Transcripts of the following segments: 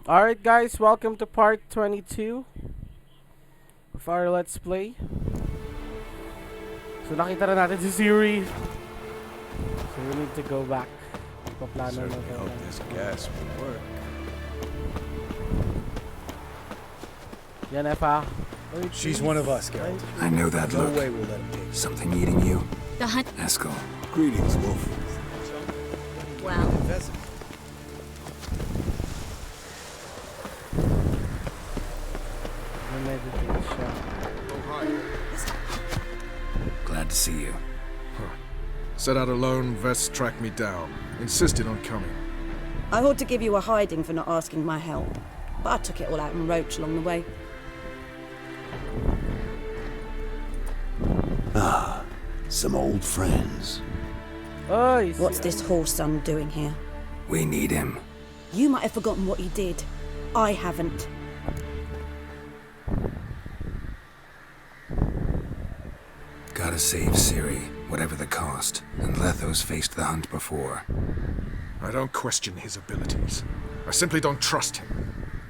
Alright guys, welcome to part 22 of our Let's Play. So nakita na natin si Siri. So we need to go back. Paplano na Certainly to. hope this gas will work. Yan Efa. She's one of us, Geralt. I know that No look. way we'll let him take her. Something eating you? The hunt. Eskel. Greetings, Wolf. Well, Pheasant. Meditate siya. Glad to see you. Set out alone, Vest tracked me down. Insisted on coming. I ought to give you a hiding for not asking my help, but I took it all out in Roach along the way. Some old friends. Oy, What's this horse son doing here? We need him. You might have forgotten what he did. I haven't. Gotta save Ciri, whatever the cost. And Letho's faced the hunt before. I don't question his abilities. I simply don't trust him.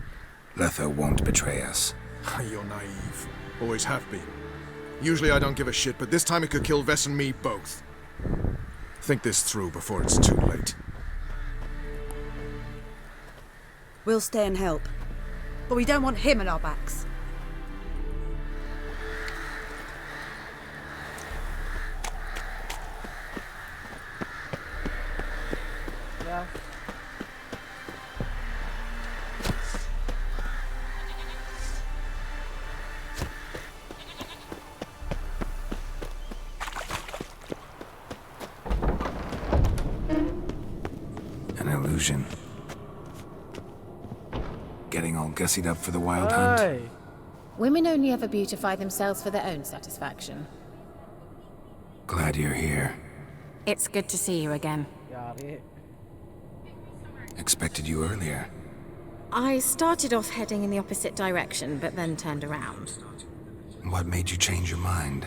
Letho won't betray us. You're naive. Always have been. Usually I don't give a shit, but this time it could kill Vess and me both. Think this through before it's too late. We'll stay and help. But we don't want him at our backs. Yeah. An illusion. Getting all gussied up for the wild hunt. Ay. women only ever beautify themselves for their own satisfaction. Glad you're here. It's good to see you again. Yari. Expected you earlier. I started off heading in the opposite direction, but then turned around. What made you change your mind?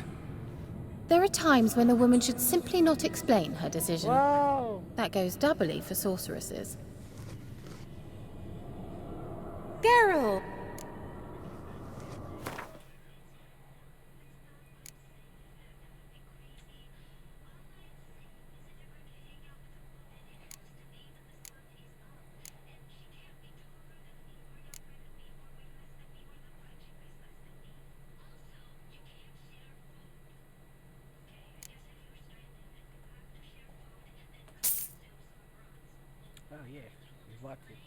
There are times when a woman should simply not explain her decision. Wow. That goes doubly for sorceresses. Geralt! Oh yeah, we bought it.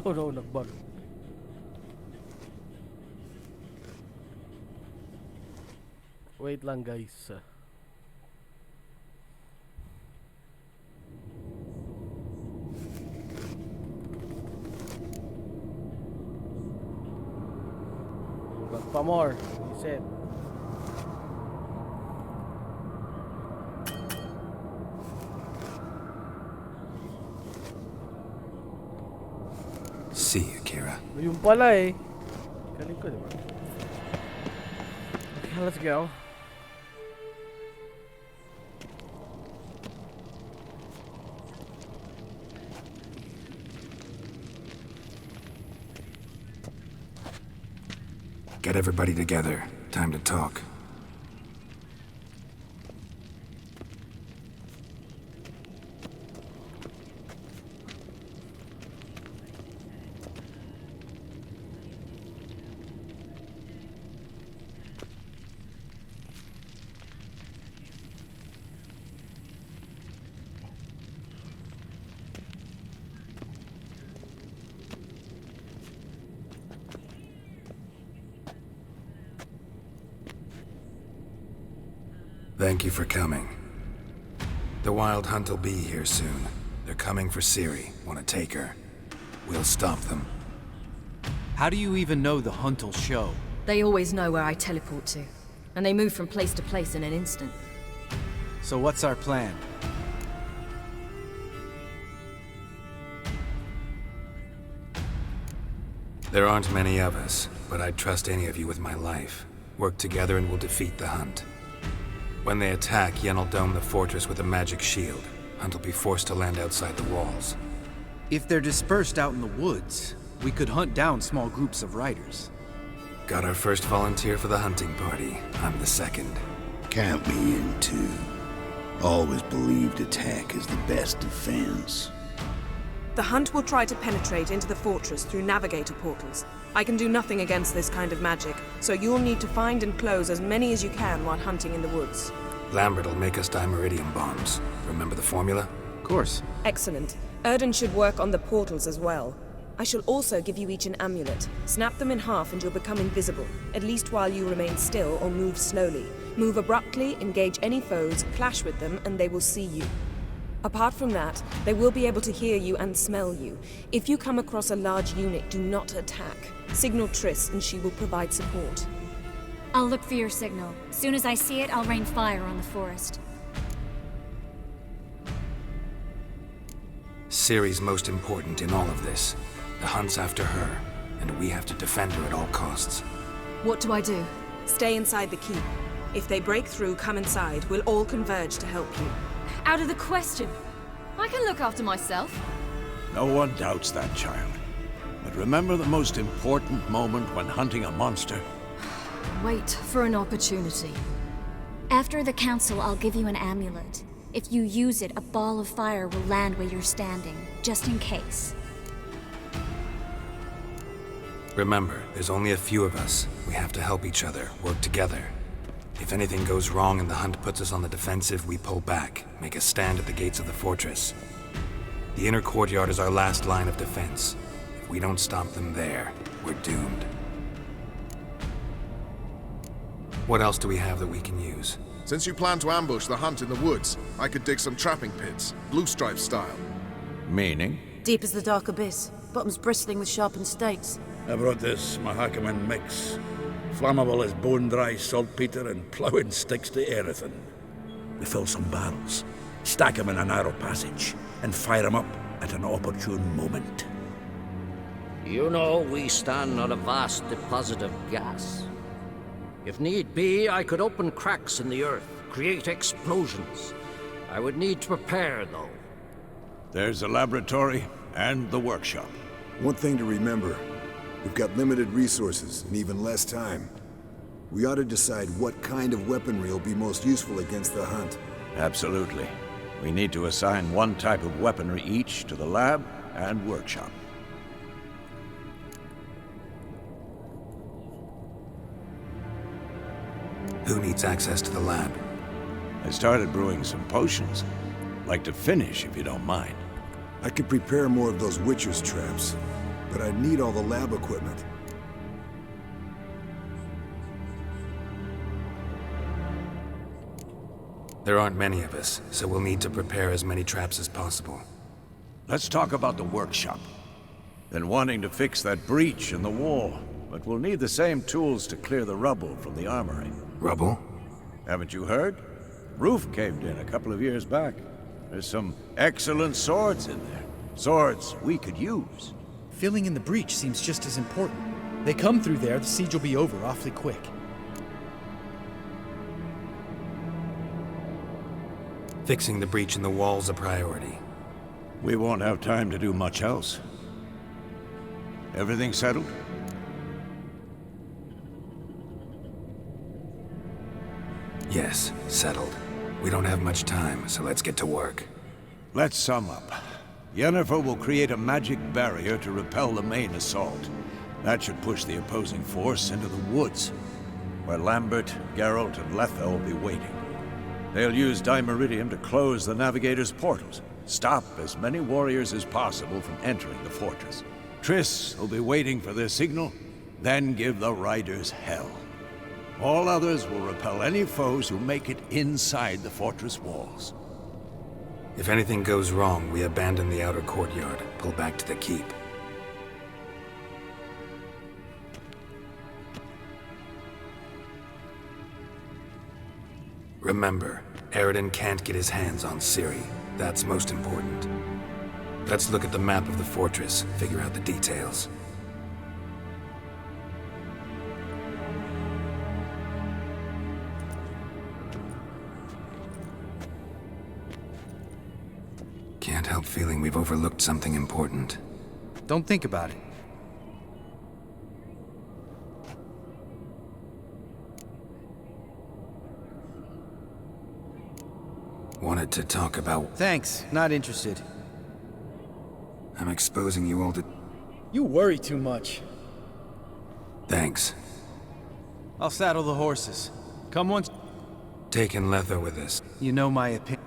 Oh no, nagbag. Wait lang guys. Bag pa more. He said. See you, Kira. Yung pala eh. Galing ko, diba? Okay, let's go. Get everybody together. Time to talk. Thank you for coming. The Wild Hunt will be here soon. They're coming for Ciri. Want to take her? We'll stop them. How do you even know the Hunt will show? They always know where I teleport to, and they move from place to place in an instant. So what's our plan? There aren't many of us, but I'd trust any of you with my life. Work together and we'll defeat the Hunt. When they attack, Yen will dome the fortress with a magic shield. Hunt will be forced to land outside the walls. If they're dispersed out in the woods, we could hunt down small groups of riders. Got our first volunteer for the hunting party. I'm the second. Count me in too. Always believed attack is the best defense. The Hunt will try to penetrate into the fortress through navigator portals. I can do nothing against this kind of magic, so you'll need to find and close as many as you can while hunting in the woods. Lambert will make us dimeridium bombs. Remember the formula? Of course. Excellent. Erden should work on the portals as well. I shall also give you each an amulet. Snap them in half and you'll become invisible, at least while you remain still or move slowly. Move abruptly, engage any foes, clash with them, and they will see you. Apart from that, they will be able to hear you and smell you. If you come across a large unit, do not attack. Signal Triss and she will provide support. I'll look for your signal. Soon as I see it, I'll rain fire on the forest. Ciri's most important in all of this. The Hunt's after her, and we have to defend her at all costs. What do I do? Stay inside the keep. If they break through, come inside. We'll all converge to help you. Out of the question. I can look after myself. No one doubts that, child. But remember the most important moment when hunting a monster? Wait for an opportunity. After the council, I'll give you an amulet. If you use it, a ball of fire will land where you're standing, just in case. Remember, there's only a few of us. We have to help each other, work together. If anything goes wrong and the Hunt puts us on the defensive, we pull back, make a stand at the gates of the fortress. The inner courtyard is our last line of defense. If we don't stop them there, we're doomed. What else do we have that we can use? Since you plan to ambush the Hunt in the woods, I could dig some trapping pits, Blue Stripe style. Meaning? Deep as the dark abyss, bottoms bristling with sharpened stakes. I brought this Mahakaman mix. Flammable as bone-dry saltpeter and ploughing sticks to anything. We fill some barrels, stack them in a narrow passage, and fire them up at an opportune moment. You know, we stand on a vast deposit of gas. If need be, I could open cracks in the earth, create explosions. I would need to prepare, though. There's the laboratory and the workshop. One thing to remember, we've got limited resources and even less time. We ought to decide what kind of weaponry will be most useful against the Hunt. Absolutely. We need to assign one type of weaponry each to the lab and workshop. Who needs access to the lab? I started brewing some potions. Like to finish, if you don't mind. I could prepare more of those Witcher's traps, but I'd need all the lab equipment. There aren't many of us, so we'll need to prepare as many traps as possible. Let's talk about the workshop. Been wanting to fix that breach in the wall, but we'll need the same tools to clear the rubble from the armory. Rubble? Haven't you heard? Roof caved in a couple of years back. There's some excellent swords in there. Swords we could use. Filling in the breach seems just as important. They come through there, the siege will be over awfully quick. Fixing the breach in the wall's a priority. We won't have time to do much else. Everything settled? Yes, settled. We don't have much time, so let's get to work. Let's sum up. Yennefer will create a magic barrier to repel the main assault. That should push the opposing force into the woods, where Lambert, Geralt, and Letha will be waiting. They'll use Dimeridium to close the Navigator's portals, stop as many warriors as possible from entering the fortress. Triss will be waiting for their signal, then give the riders hell. All others will repel any foes who make it inside the fortress walls. If anything goes wrong, we abandon the outer courtyard, pull back to the keep. Remember, Aroden can't get his hands on Ciri. That's most important. Let's look at the map of the fortress, figure out the details. Can't help feeling we've overlooked something important. Don't think about it. Wanted to talk about... Thanks, not interested. I'm exposing you all to... You worry too much. Thanks. I'll saddle the horses. Come once... Taking Letho with us. You know my opinion.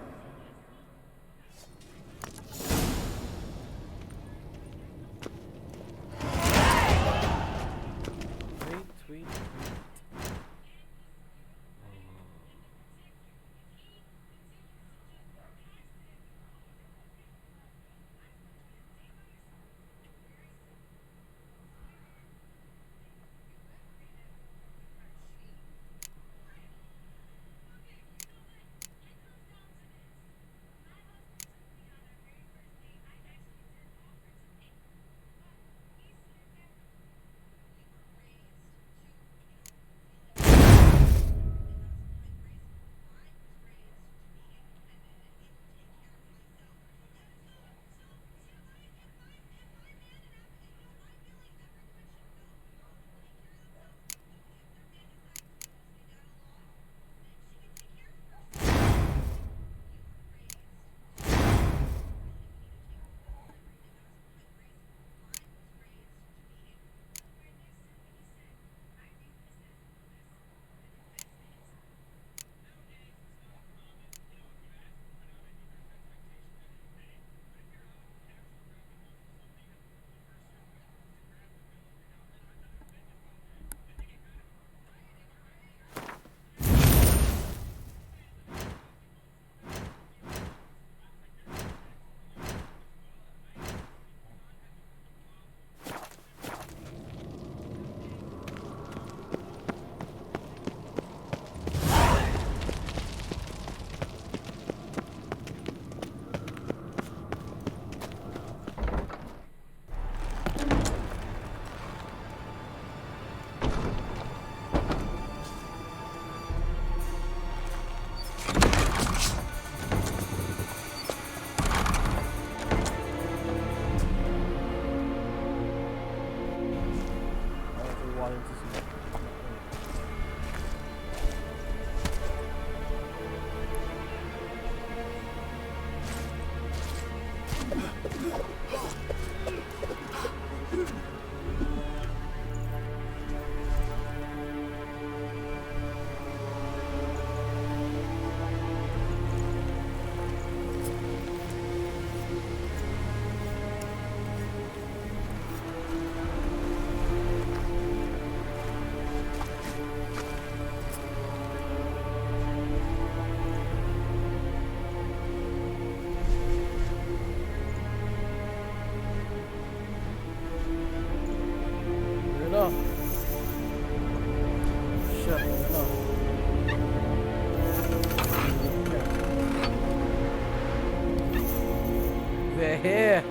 They're here.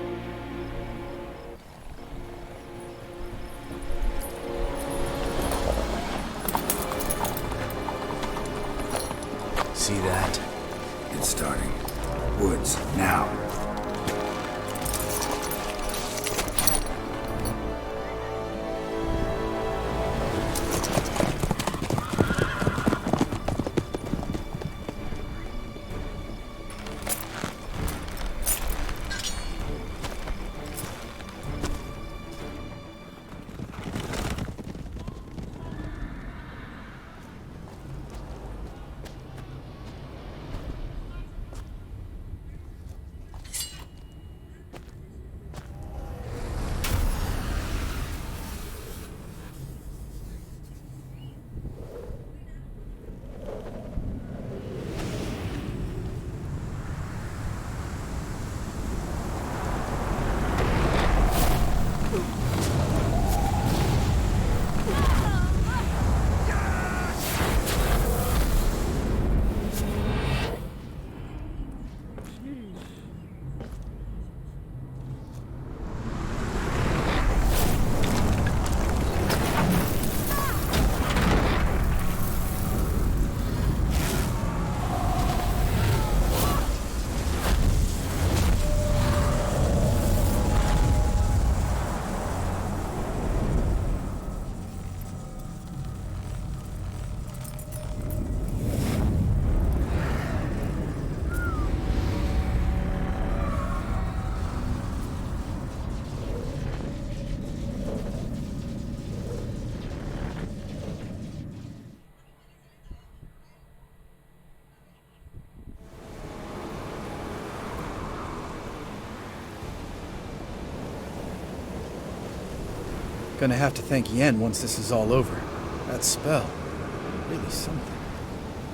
See that? It's starting. Woods, now. Gonna have to thank Yen once this is all over. That spell, really something.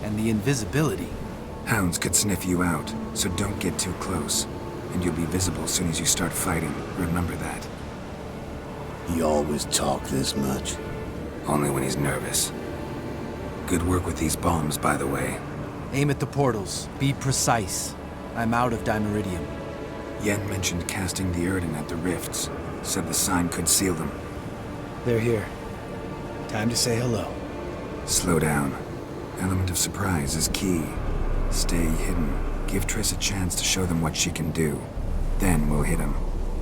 And the invisibility. Hounds could sniff you out, so don't get too close. And you'll be visible as soon as you start fighting. Remember that. He always talk this much? Only when he's nervous. Good work with these bombs, by the way. Aim at the portals. Be precise. I'm out of Dimeridium. Yen mentioned casting the Erden at the rifts. Said the sign could seal them. They're here. Time to say hello. Slow down. Element of surprise is key. Stay hidden. Give Triss a chance to show them what she can do. Then we'll hit him.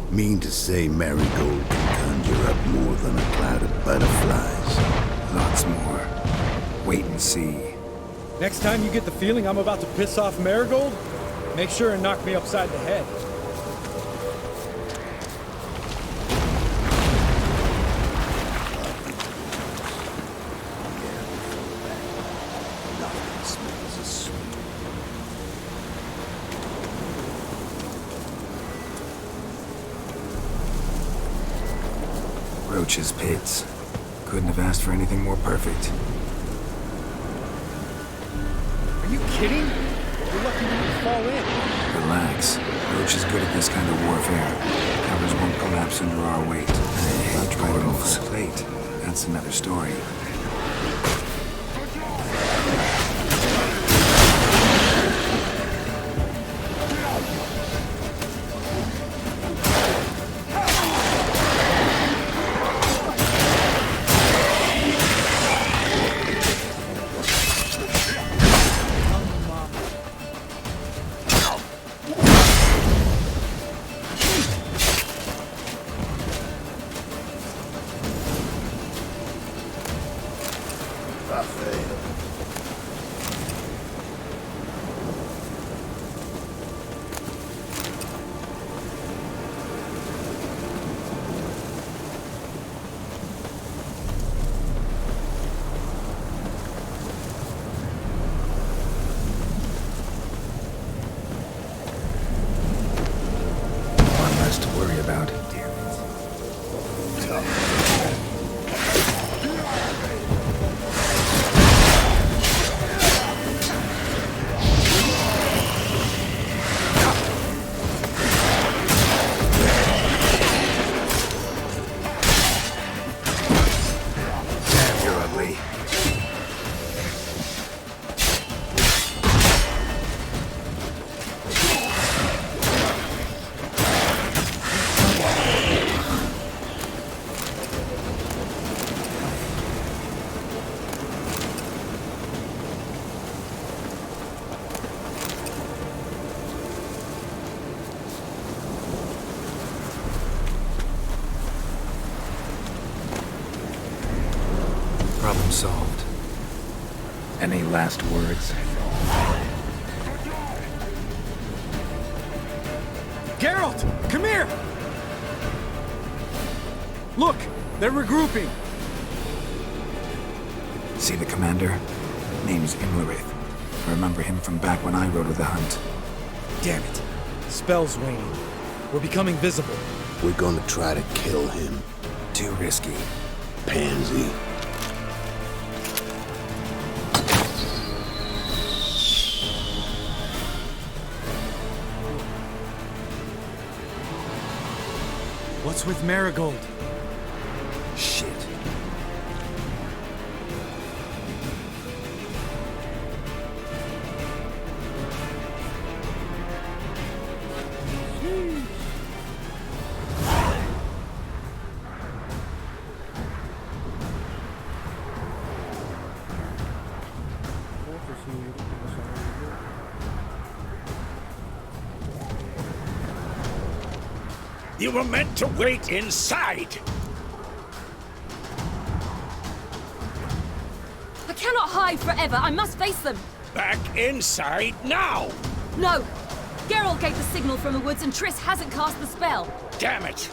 Mean to say Marigold can conjure up more than a cloud of butterflies? Lots more. Wait and see. Next time you get the feeling I'm about to piss off Marigold, make sure and knock me upside the head. Roach's pits. Couldn't have asked for anything more perfect. Are you kidding? You're lucky we didn't fall in. Relax. Roach is good at this kind of warfare. Towers won't collapse under our weight. But try to move so late. That's another story. To worry about. Damn, you're ugly. Problem solved. Any last words? Geralt! Come here! Look! They're regrouping! See the commander? Name's Imlerith. I remember him from back when I rode with the hunt. Damn it. Spell's waning. We're becoming visible. We're gonna try to kill him. Too risky. Pansy. What's with Marigold? Shit. You were meant to wait inside! I cannot hide forever. I must face them. Back inside now! No! Geralt gave the signal from the woods and Triss hasn't cast the spell. Damn it!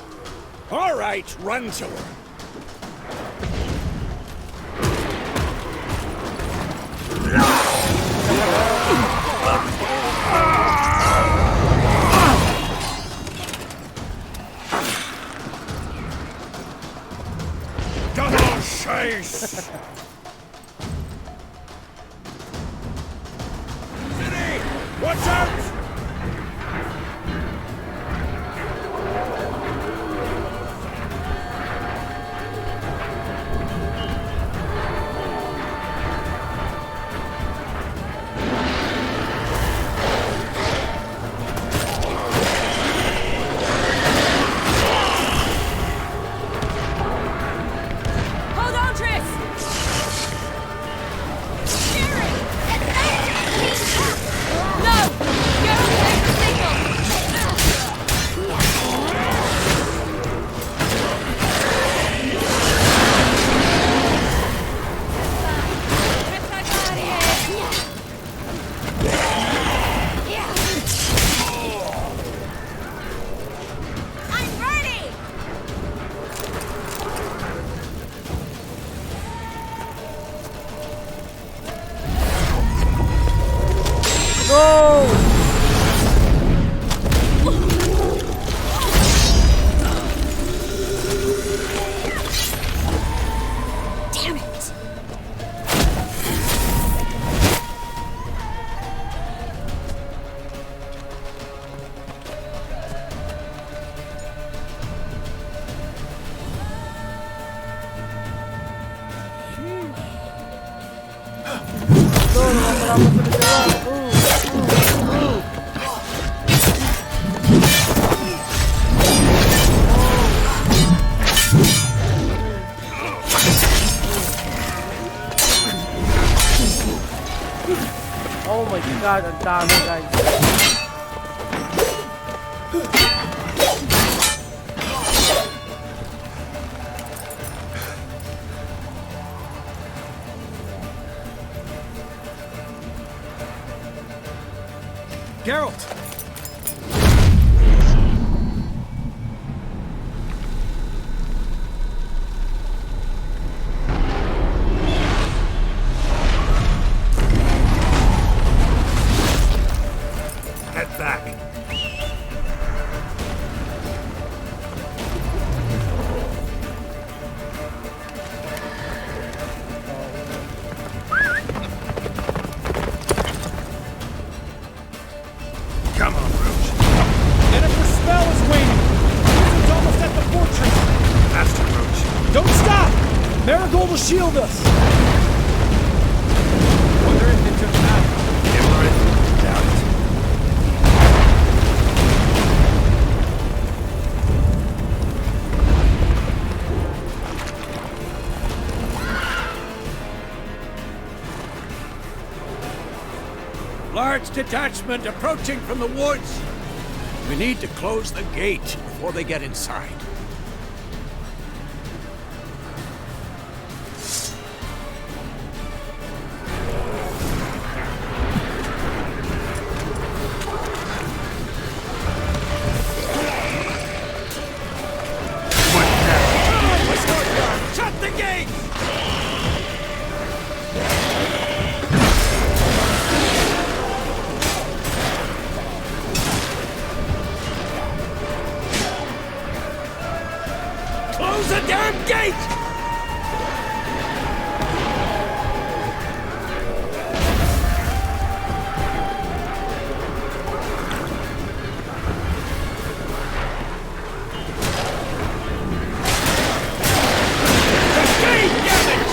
All right, run to her. Go! Damn it! Oh my god, ang dami guys. Geralt! Head back. Come on, Roach. Yennefer's spell is waiting! It's almost at the fortress! Master Roach. Don't stop! Marigold will shield us! Wonder if they took that. Imlerith, doubt it. Large detachment approaching from the woods. We need to close the gate before they get inside. Shut the gate! Close the damn gate!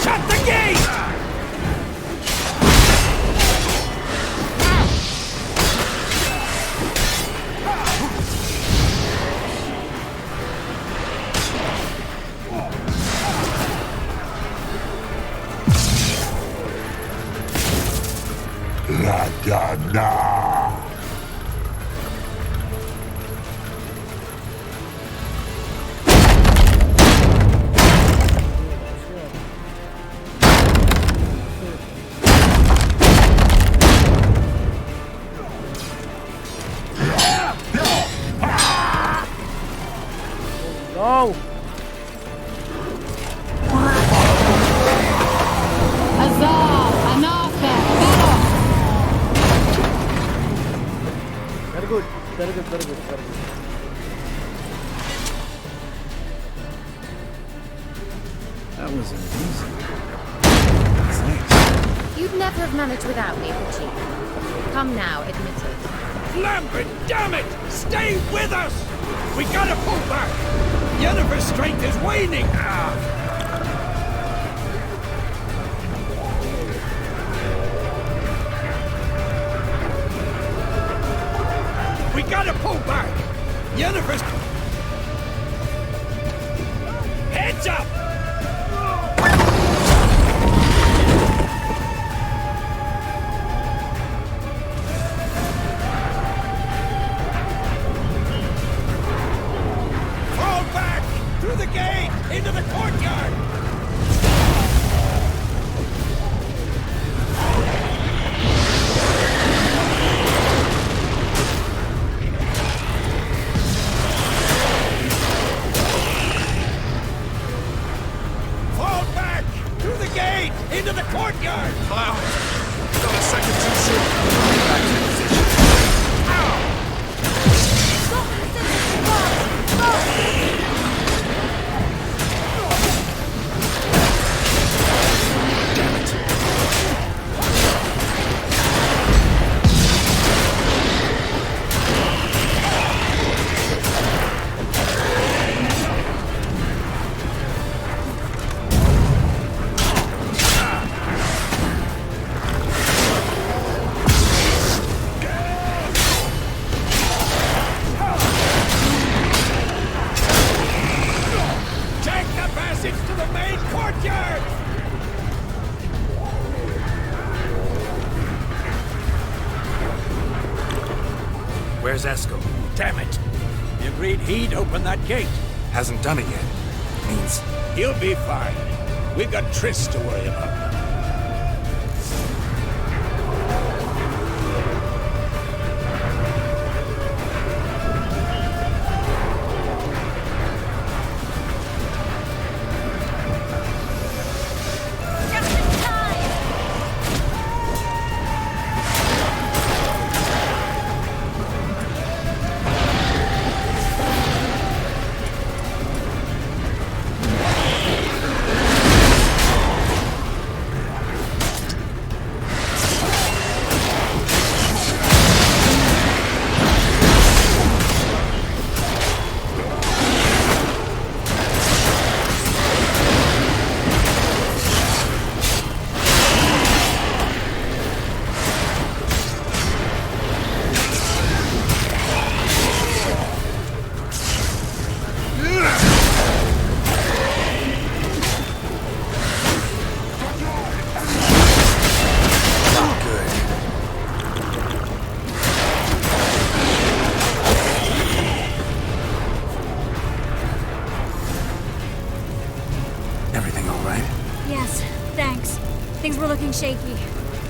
Shut the gate! La Dana! No! Very good, very good, very good, very good. That was amazing. You'd never have managed without me, would you? Come now, admit it. Lambert, damn it! Stay with us! We gotta pull back! Yennefer's strength is waning! We gotta pull back! Yennefer's... Heads up! Fall back! Through the gate! Into the courtyard! Where's Eskel? Damn it! He agreed he'd open that gate. Hasn't done it yet. Means... He'll be fine. We've got Triss to worry about. Shaky.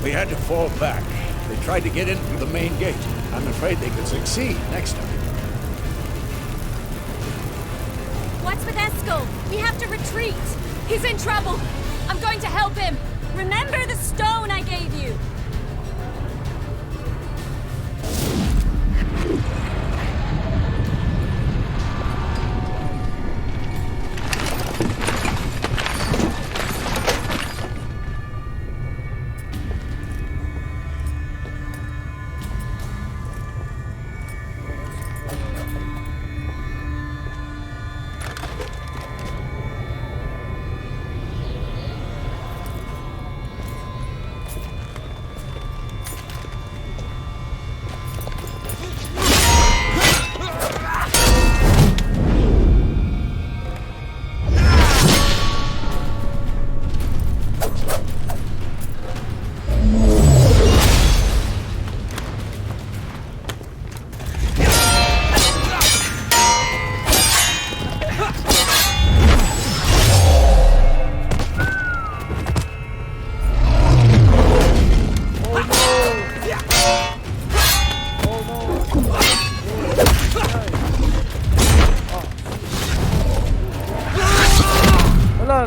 We had to fall back. They tried to get in through the main gate. I'm afraid they could succeed next time. What's with Eskel? We have to retreat. He's in trouble. I'm going to help him. Remember the stone I gave you.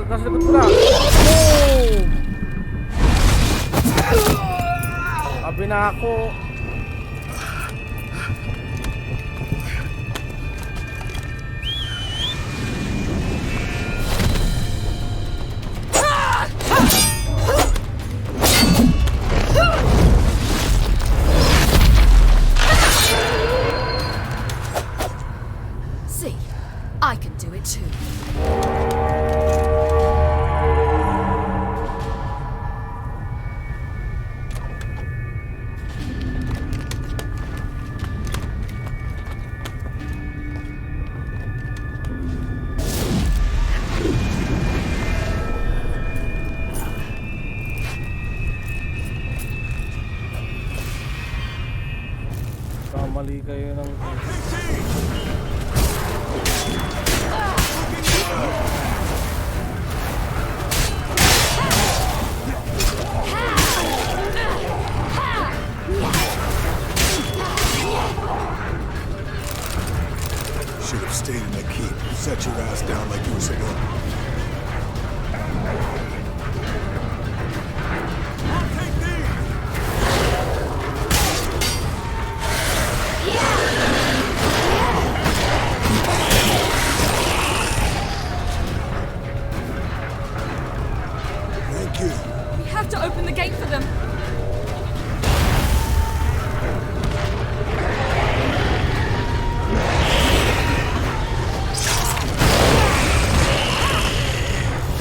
Nasa likod ko na. Sabi na ako. See, I can do it too. Mali kayo ng... Should have stayed in the keep. Set your ass down like you were supposed to. We have to open the gate for them.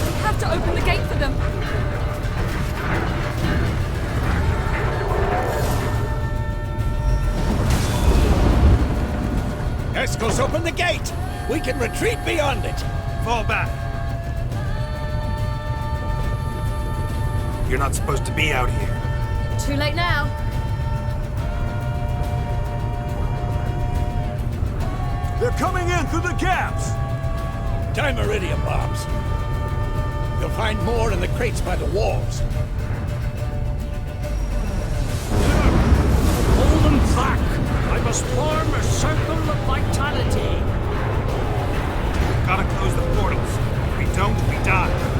We have to open the gate for them. Eskel's opened the gate! We can retreat beyond it! Fall back! You're not supposed to be out here. Too late now. They're coming in through the gaps! Time iridium bombs. You'll find more in the crates by the walls. Hold them back! I must form a circle of vitality. Gotta close the portals. If we don't, we die.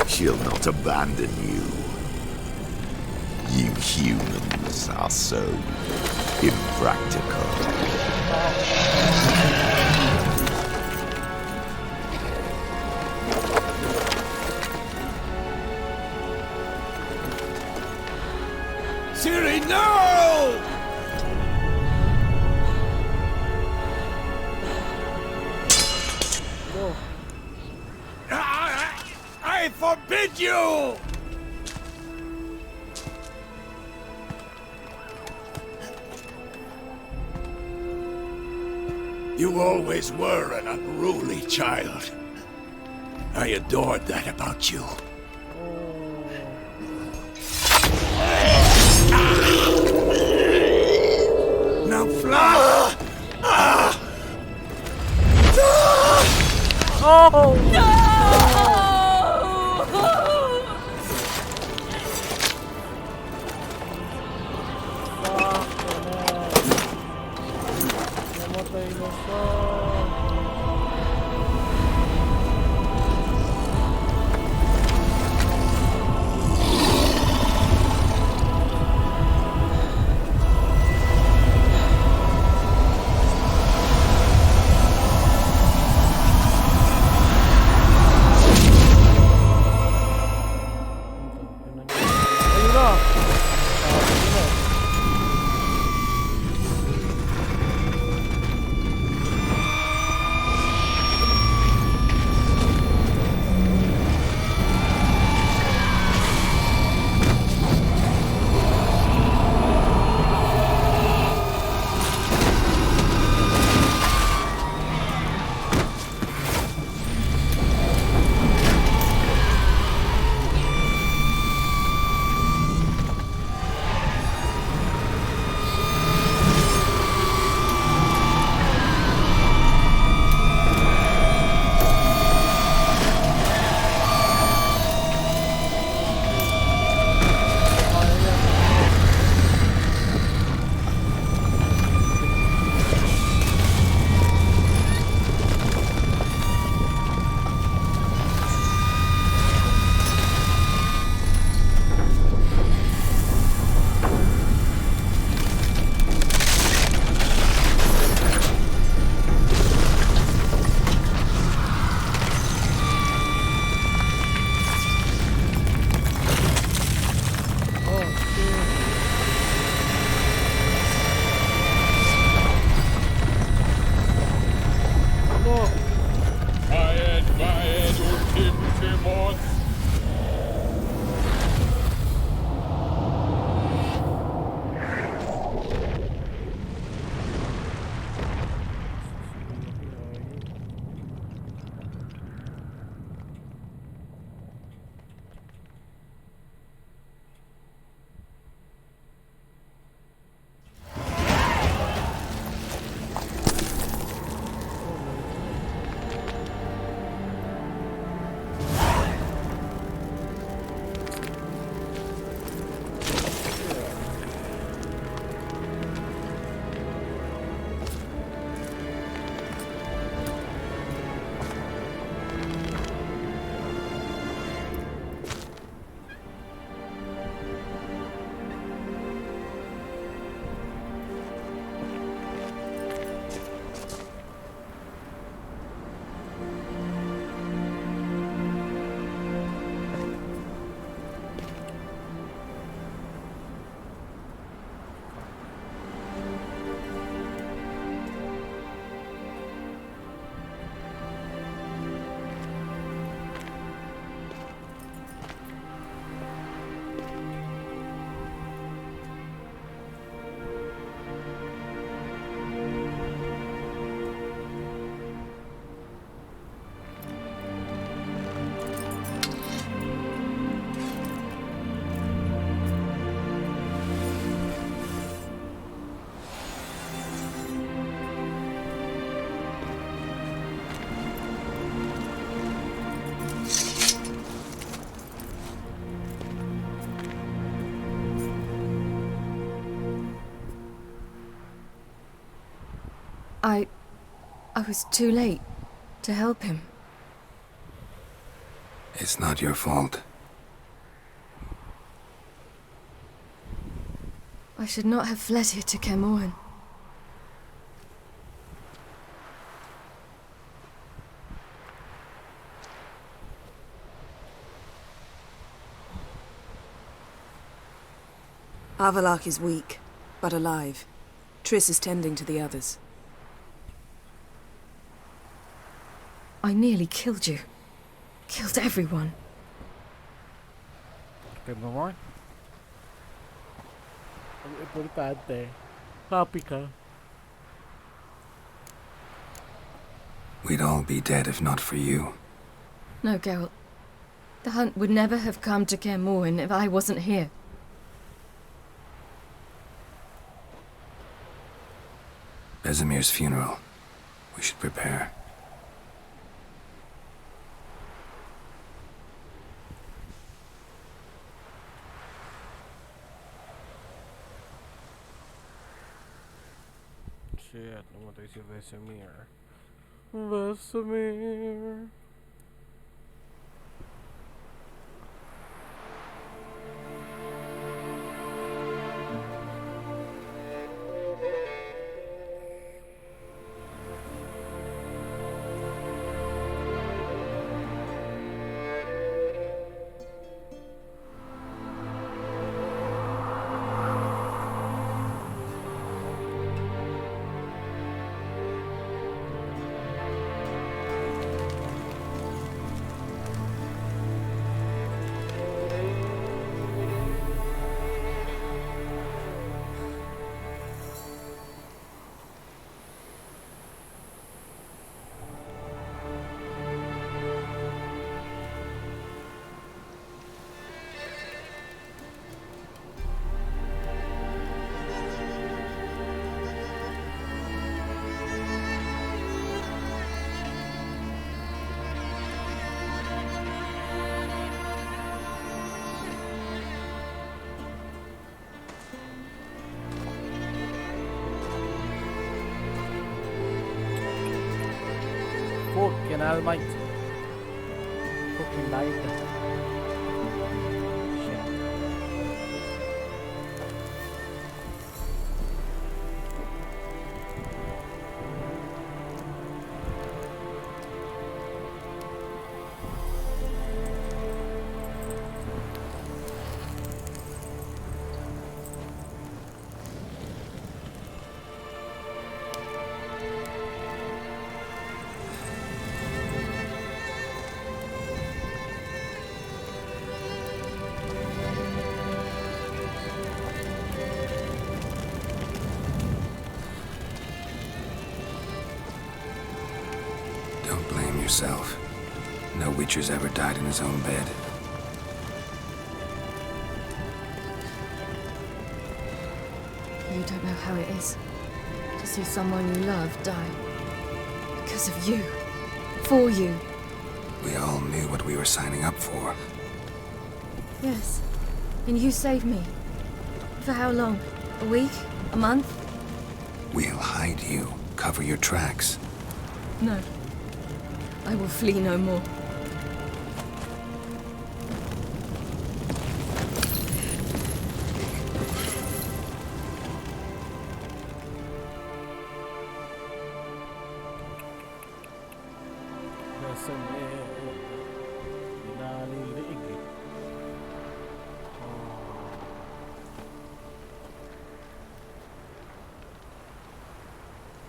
She'll not abandon you. You humans are so impractical. Ciri, no! forbid you! You always were an unruly child. I adored that about you. Now fly! Oh! Namatay na siya. Ayun na. Ayun na. I was too late to help him. It's not your fault. I should not have fled here to Kermoren. Avallac'h is weak, but alive. Triss is tending to the others. I nearly killed you. Killed everyone. akin naman. Ang importante, happy ka. We'd all be dead if not for you. No, Geralt. The hunt would never have come to Kaer Morhen if I wasn't here. Vesemir's funeral. We should prepare. Shit, namatay si Vesemir. Vesemir. Fucking almighty. Fucking light. Don't blame yourself. No Witcher's ever died in his own bed. You don't know how it is to see someone you love die. Because of you. For you. We all knew what we were signing up for. Yes. And you saved me. For how long? A week? A month? We'll hide you. Cover your tracks. No. I will flee no more. Vesemir. Pinaliliig eh.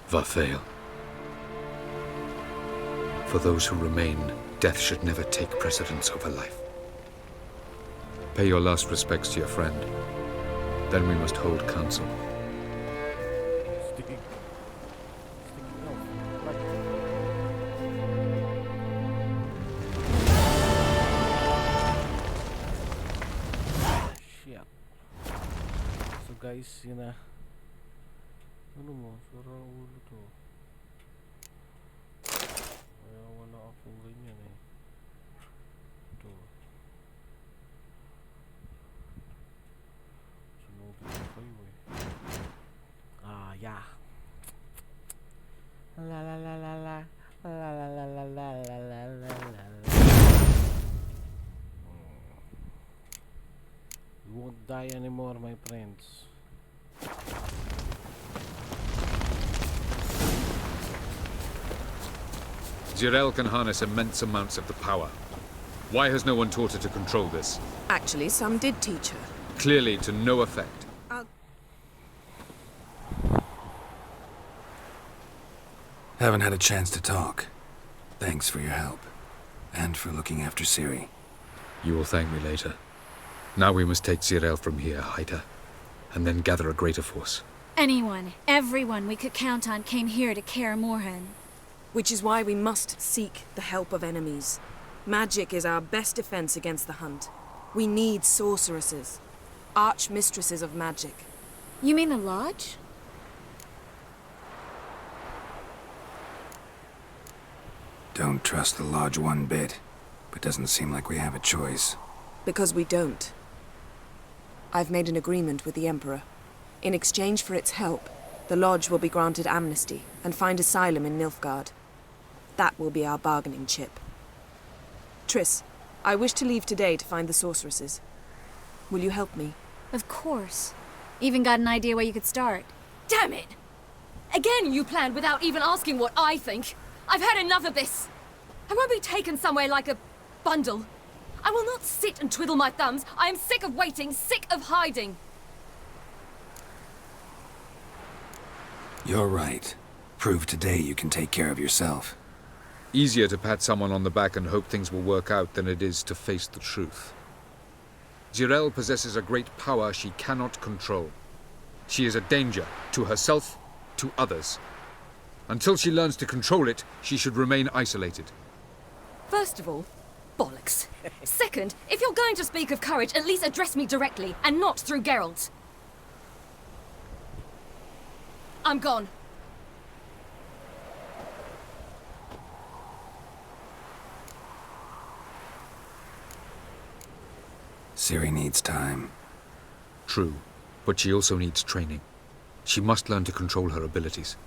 Varthael. For those who remain, death should never take precedence over life. Pay your last respects to your friend. Then we must hold council. Sticking out. Shit. So guys, yun na. Ano mo? Sara ulo to. Kaya wala akong ganyan eh. Ito. Sunugin na kayo eh. Ah, yeah. La la la la la. La la la la la la la la la. You won't die anymore, my friends. Jirel can harness immense amounts of the power. Why has no one taught her to control this? Actually, some did teach her. Clearly to no effect. Haven't had a chance to talk. Thanks for your help. And for looking after Ciri. You will thank me later. Now we must take Zirael from here, Haida, and then gather a greater force. Anyone, everyone we could count on came here to Kaer Morhen. Which is why we must seek the help of enemies. Magic is our best defense against the Hunt. We need sorceresses. Archmistresses of magic. You mean the Lodge? Don't trust the Lodge one bit, but doesn't seem like we have a choice. Because we don't. I've made an agreement with the Emperor. In exchange for its help, the Lodge will be granted amnesty and find asylum in Nilfgaard. That will be our bargaining chip. Triss, I wish to leave today to find the sorceresses. Will you help me? Of course. Even got an idea where you could start. Damn it! Again you planned without even asking what I think. I've had enough of this. I won't be taken somewhere like a bundle. I will not sit and twiddle my thumbs. I am sick of waiting, sick of hiding. You're right. Prove today you can take care of yourself. Easier to pat someone on the back and hope things will work out than it is to face the truth. Zirael possesses a great power she cannot control. She is a danger to herself, to others. Until she learns to control it, she should remain isolated. First of all, bollocks. Second, if you're going to speak of courage, at least address me directly, and not through Geralt. I'm gone. Ciri needs time. True, but she also needs training. She must learn to control her abilities.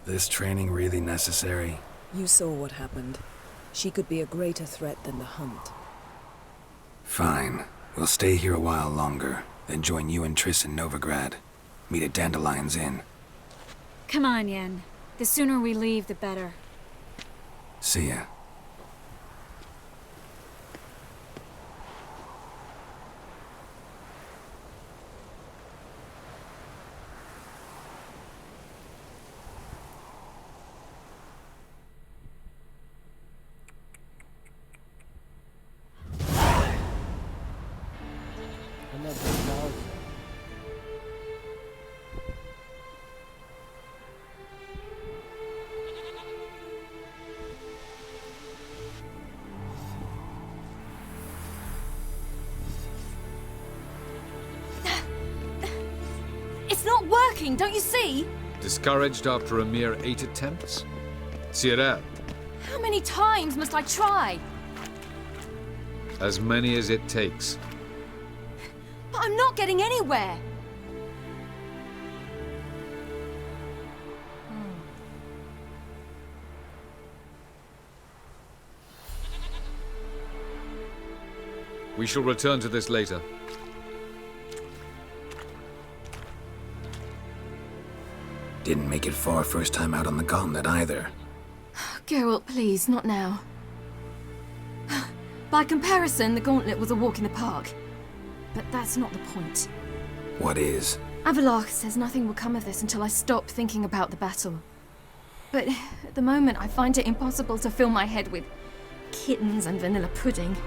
This training really necessary? You saw what happened. She could be a greater threat than the Hunt. Fine. We'll stay here a while longer, then join you and Triss in Novigrad. Meet at Dandelion's Inn. Come on, Yen. The sooner we leave, the better. See ya. It's not working, don't you see? Discouraged after a mere 8 attempts? Zirael, How many times must I try? as many as it takes. But I'm not getting anywhere. We shall return to this later. Didn't make it far first time out on the Gauntlet either. Geralt, please, not now. By comparison, the Gauntlet was a walk in the park. But that's not the point. What is? Avallac'h says nothing will come of this until I stop thinking about the battle. But at the moment, I find it impossible to fill my head with kittens and vanilla pudding.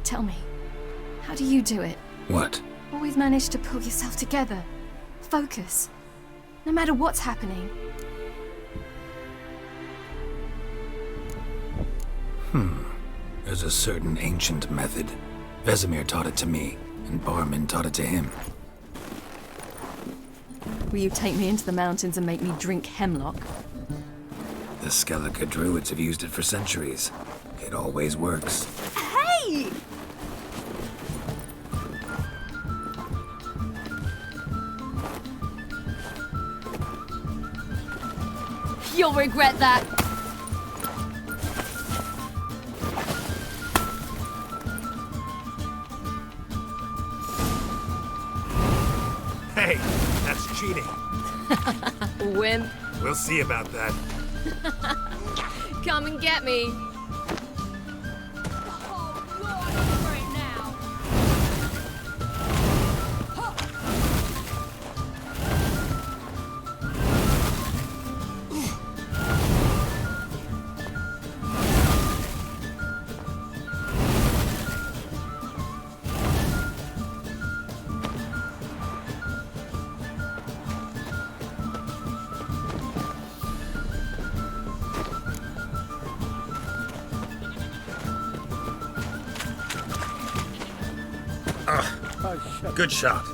Tell me, how do you do it? What? Always manage to pull yourself together. Focus. No matter what's happening. There's a certain ancient method. Vesemir taught it to me, and Barman taught it to him. Will you take me into the mountains and make me drink hemlock? The Skellige druids have used it for centuries. It always works. Hey! You'll regret that. Hey, that's cheating. Wimp. We'll see about that. Come and get me. Oh, shit. Good shot.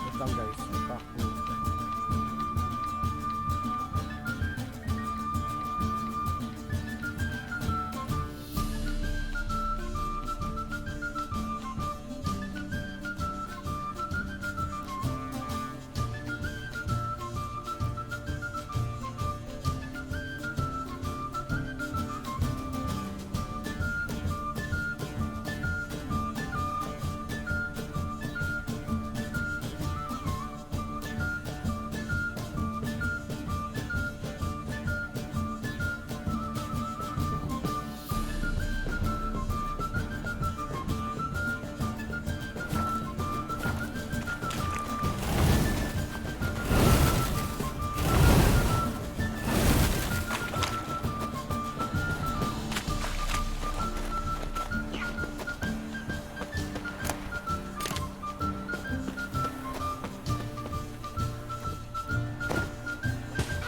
Wait lang guys, back move.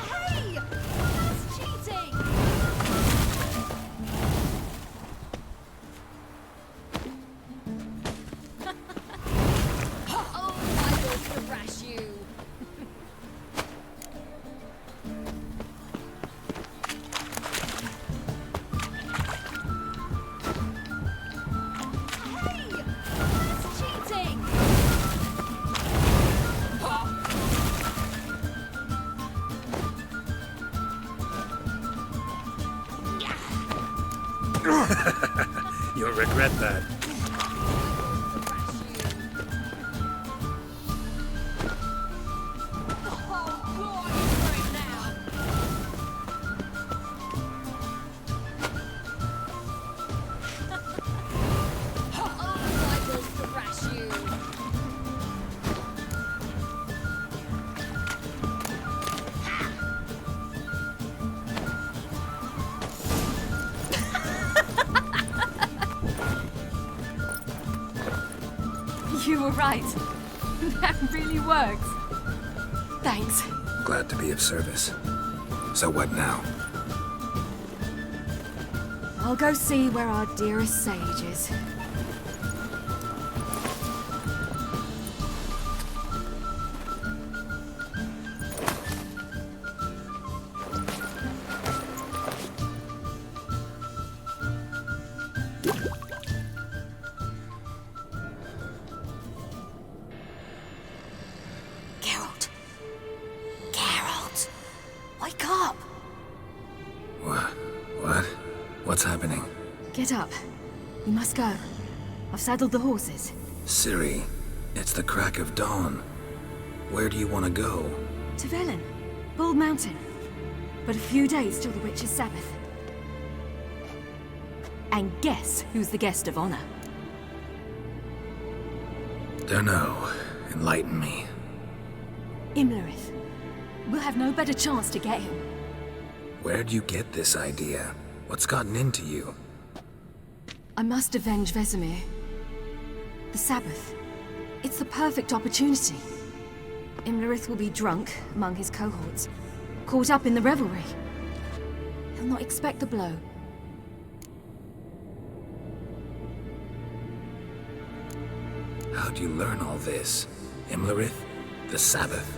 Hey! That's cheating! Oh, I will thrash you! Hey! That's cheating! You'll regret that. I will thrash you! You were right. That really works. Thanks. Glad to be of service. So what now? I'll go see where our dearest sage is. Geralt. Geralt. Wake up. What? What's happening? Get up. We must go. I've saddled the horses. Ciri, it's the crack of dawn. Where do you want to go? To Velen. Bald Mountain. But a few days till the Witch's Sabbath. And guess who's the guest of honor? Dunno. Enlighten me. Imlerith. We'll have no better chance to get him. Where'd you get this idea? What's gotten into you? I must avenge Vesemir. The Sabbath. It's the perfect opportunity. Imlerith will be drunk among his cohorts, caught up in the revelry. He'll not expect the blow. How'd you learn all this? Imlerith? The Sabbath?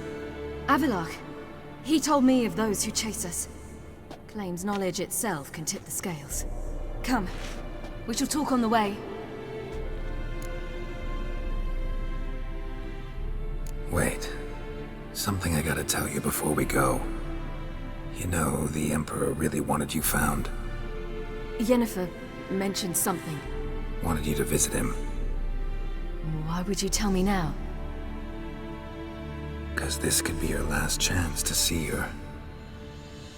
Avilark. He told me of those who chase us. Claims knowledge itself can tip the scales. Come. We shall talk on the way. Wait. Something I gotta tell you before we go. You know, the Emperor really wanted you found. Yennefer mentioned something. Wanted you to visit him. Why would you tell me now? Because this could be your last chance to see your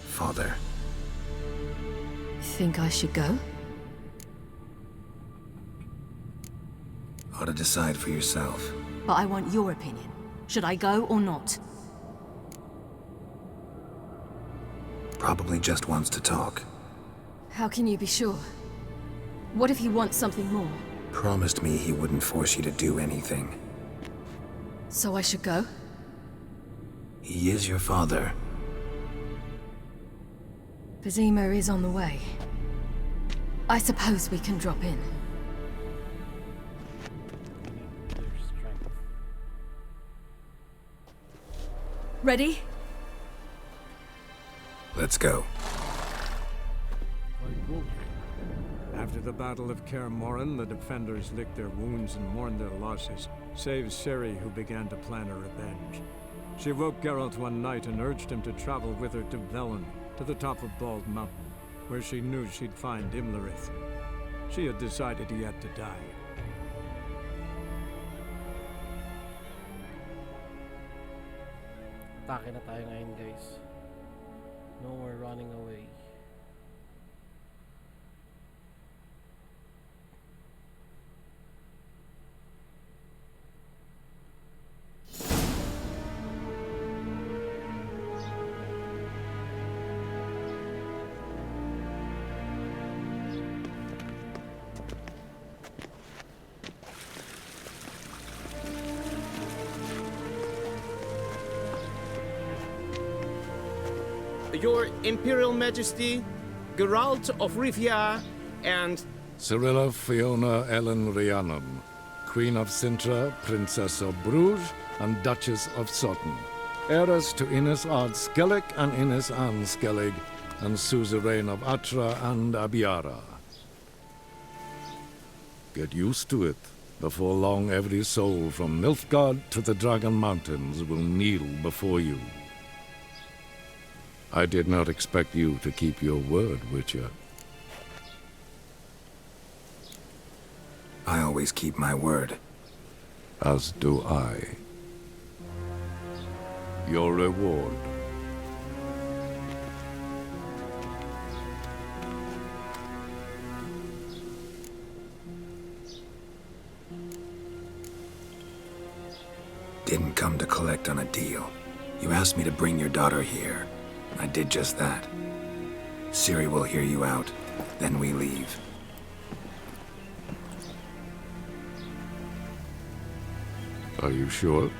father. Think I should go? Ought to decide for yourself. But I want your opinion. Should I go or not? Probably just wants to talk. How can you be sure? What if he wants something more? Promised me he wouldn't force you to do anything. So I should go? He is your father. Vizima is on the way. I suppose we can drop in. Ready? Let's go. After the Battle of Kaer Morhen, the defenders licked their wounds and mourned their losses, save Ciri, who began to plan a revenge. She woke Geralt one night and urged him to travel with her to Velen, to the top of Bald Mountain, where she knew she'd find Imlerith. She had decided he had to die. Atake na tayo ngayon, guys. No more running away. Your Imperial Majesty, Geralt of Rivia, and... Cirilla Fiona Ellen Rhiannon, Queen of Sintra, Princess of Bruges, and Duchess of Sutton. Heiress to Innes Ard Skellig and Innes Anne Skellig, and suzerain of Atra and Abiara. Get used to it. Before long, every soul from Nilfgaard to the Dragon Mountains will kneel before you. I did not expect you to keep your word, Witcher. I always keep my word. As do I. Your reward. Didn't come to collect on a deal. You asked me to bring your daughter here. I did just that. Ciri will hear you out, then we leave. Are you sure?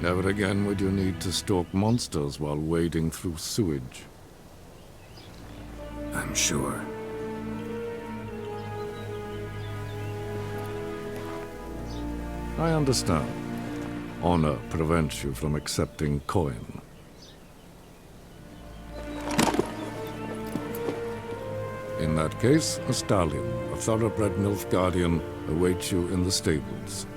Never again would you need to stalk monsters while wading through sewage. I'm sure. I understand. Honor prevents you from accepting coin. In that case, a stallion, a thoroughbred Nilfgaardian, awaits you in the stables.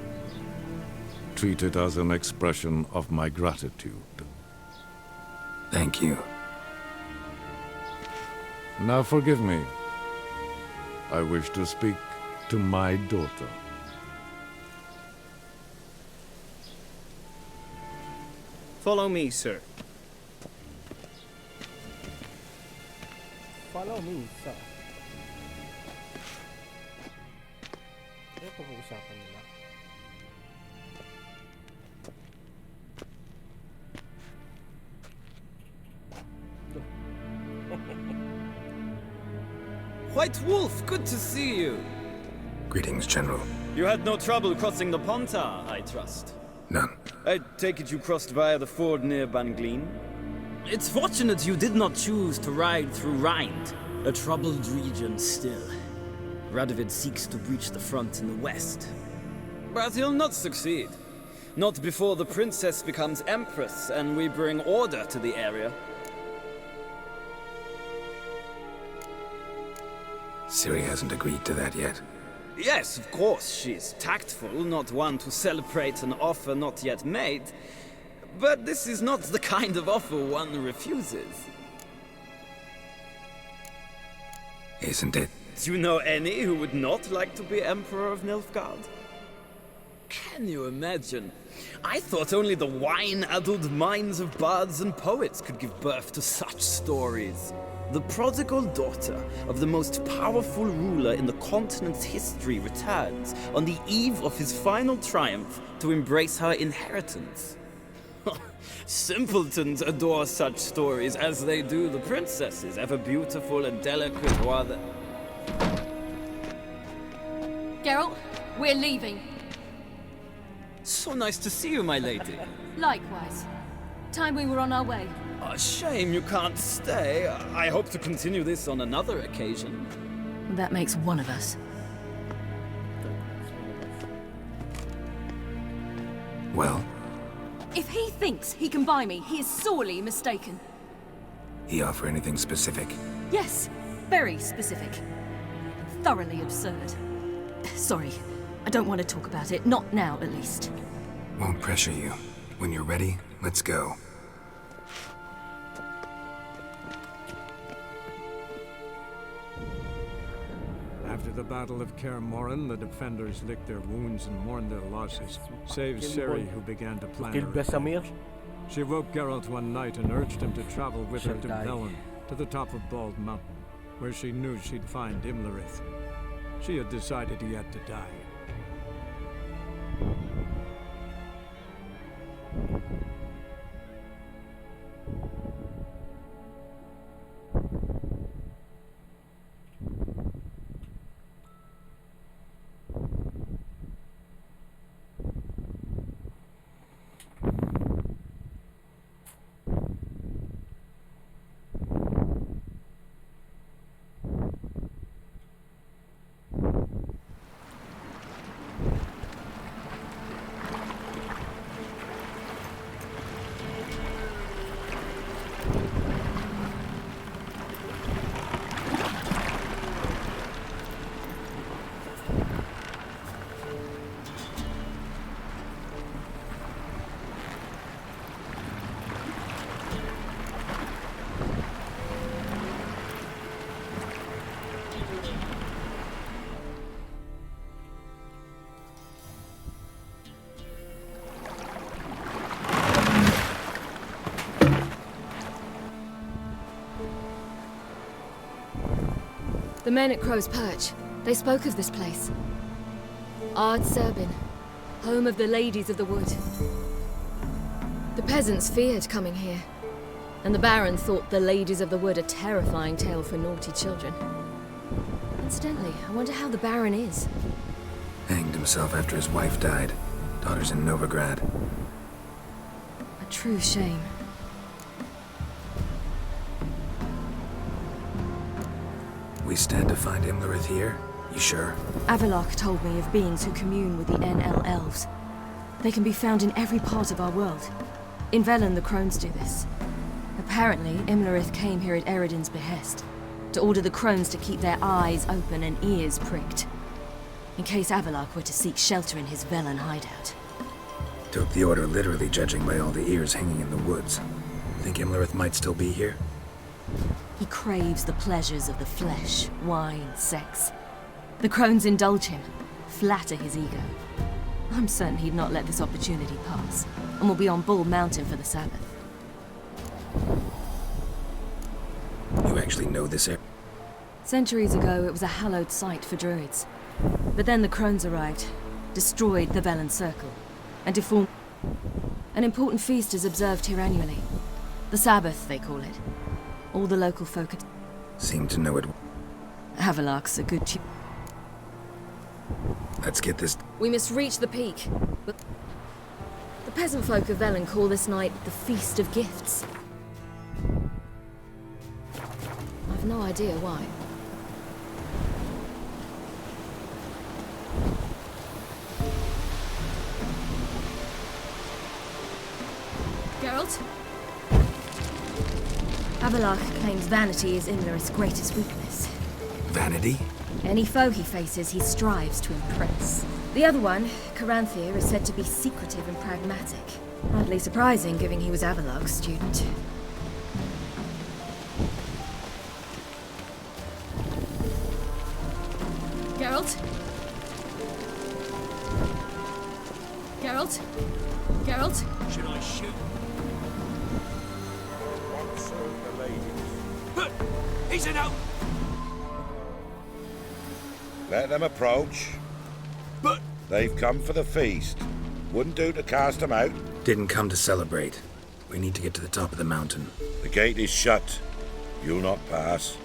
Treat it as an expression of my gratitude. Thank you. Now forgive me. I wish to speak to my daughter. Follow me, sir. Follow me, sir. Ano pag-uusapan nila? White Wolf, good to see you. Greetings, General. You had no trouble crossing the Pontar, I trust. None. I take it you crossed via the ford near Banglin? It's fortunate you did not choose to ride through Rind, a troubled region still. Radovid seeks to breach the front in the west. But he'll not succeed. Not before the princess becomes empress and we bring order to the area. Ciri hasn't agreed to that yet. Yes, of course, she's tactful, not one to celebrate an offer not yet made. But this is not the kind of offer one refuses. Isn't it? Do you know any who would not like to be Emperor of Nilfgaard? Can you imagine? I thought only the wine-addled minds of bards and poets could give birth to such stories. The prodigal daughter of the most powerful ruler in the continent's history returns on the eve of his final triumph to embrace her inheritance. Simpletons adore such stories as they do the princesses, ever beautiful and delicate while the... Geralt, we're leaving. So nice to see you, my lady. Likewise. Time we were on our way. A shame you can't stay. I hope to continue this on another occasion. That makes one of us. Well, If he thinks he can buy me, he is sorely mistaken. he offer anything specific? Yes, very specific. Thoroughly absurd. Sorry, I don't want to talk about it. Not now, at least. Won't pressure you. When you're ready, let's go. After the Battle of Kaer Morhen, the defenders licked their wounds and mourned their losses, save Ciri, who began to plan her revenge. She woke Geralt one night and urged him to travel with her to Velen, to the top of Bald Mountain, where she knew she'd find Imlerith. She had decided he had to die. The men at Crow's Perch, they spoke of this place. Ard Serbin, home of the Ladies of the Wood. The peasants feared coming here, and the Baron thought the Ladies of the Wood a terrifying tale for naughty children. Incidentally, I wonder how the Baron is. Hanged himself after his wife died. Daughter's in Novigrad. A true shame. We stand to find Imlerith here? You sure? Avallac'h told me of beings who commune with the NL elves. They can be found in every part of our world. In Velen, the Crones do this. Apparently, Imlerith came here at Eredin's behest, to order the Crones to keep their eyes open and ears pricked, in case Avallac'h were to seek shelter in his Velen hideout. Took the order literally, judging by all the ears hanging in the woods. Think Imlerith might still be here? He craves the pleasures of the flesh, wine, sex. The Crones indulge him, flatter his ego. I'm certain he'd not let this opportunity pass, and will be on Bull Mountain for the Sabbath. You actually know this area? Centuries ago, it was a hallowed site for druids. But then the Crones arrived, destroyed the Velen Circle, and deformed... An important feast is observed here annually. The Sabbath, they call it. All the local folk seem to know it. Avallac'h's a good Let's get this... We must reach the peak. But the peasant folk of Velen call this night the Feast of Gifts. I've no idea why. Geralt? Avallac'h claims vanity is Imlerith's greatest weakness. Vanity? Any foe he faces, he strives to impress. The other one, Caranthir, is said to be secretive and pragmatic. Hardly surprising, given he was Avallac'h's student. Geralt. Should I shoot? He's an out. Let them approach. But they've come for the feast. Wouldn't do to cast them out. Didn't come to celebrate. We need to get to the top of the mountain. The gate is shut. You'll not pass.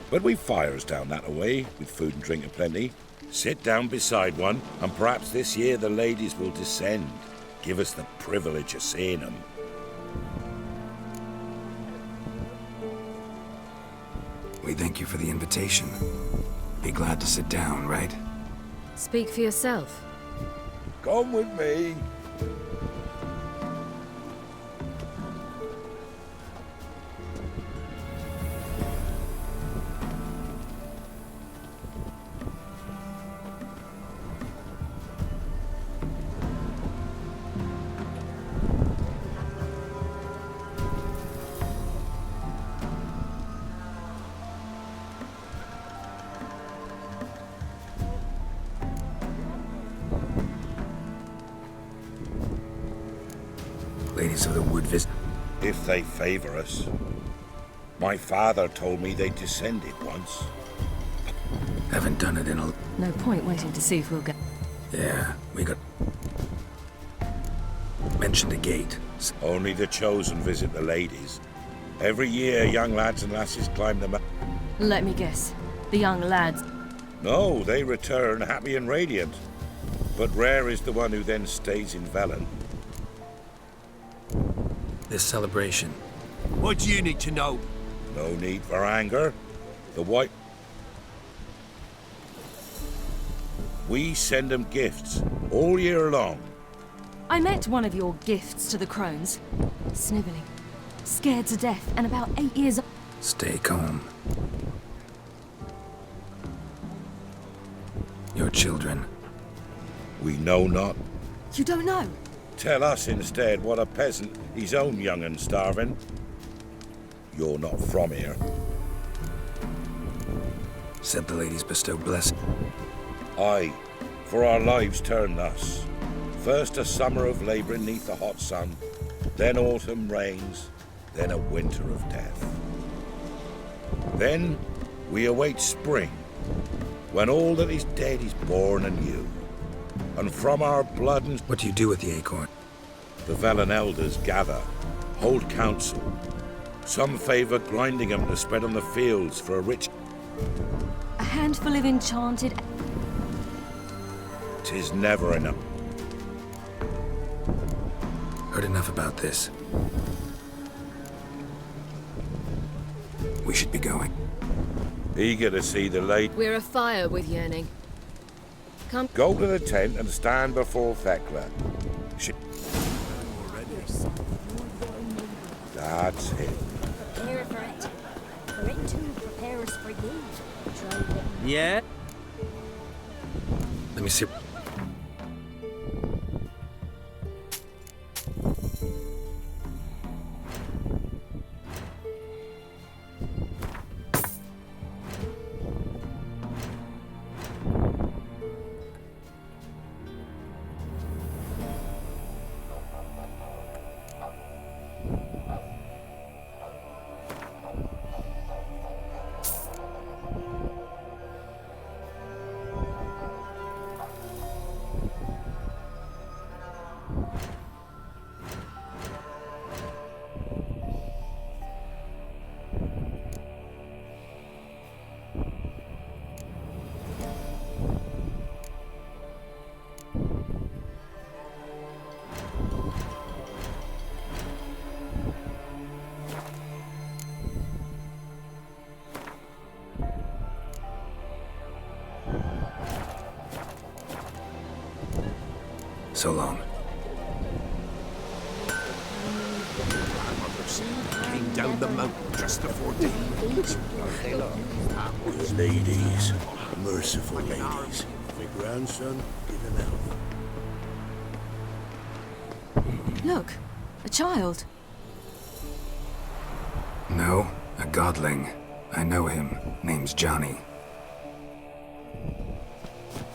But we've fires down that away, with food and drink aplenty. Sit down beside one, and perhaps this year the ladies will descend. Give us the privilege of seeing them. We thank you for the invitation. Be glad to sit down, right? Speak for yourself. Come with me. Ladies of the Wood visit. If they favor us. My father told me they descended once. Haven't done it in a... No point waiting to see if we'll get... Yeah, we got... Mentioned a gate. Only the chosen visit the ladies. Every year, young lads and lasses climb the mountain. Let me guess. The young lads... No, they return happy and radiant. But rare is the one who then stays in Velen. This celebration. What do you need to know? No need for anger. The white... We send them gifts all year long. I met one of your gifts to the crones. Sniveling. Scared to death and about 8 years old. Stay calm. Your children. We know not. You don't know? Tell us instead what a peasant, his own young and starving. You're not from here. Said the ladies bestowed blessing. Aye, for our lives turn thus. First a summer of labouring neath the hot sun, then autumn rains, then a winter of death. Then we await spring, when all that is dead is born anew. And from our blood and... What do you do with the acorn? The Velen elders gather, hold council. Some favour grinding them to spread on the fields for a rich... A handful of enchanted... 'Tis never enough. Heard enough about this. We should be going. Eager to see the lady. We're afire with yearning. Come. Go to the tent and stand before Thekla. That's it. Prepare for it. For it to prepare us for you. Yeah? Let me see. So long. Came down the mountain just before day. Good ladies, merciful ladies. My grandson, given out. Look, a child. No, a godling. I know him. Name's Johnny.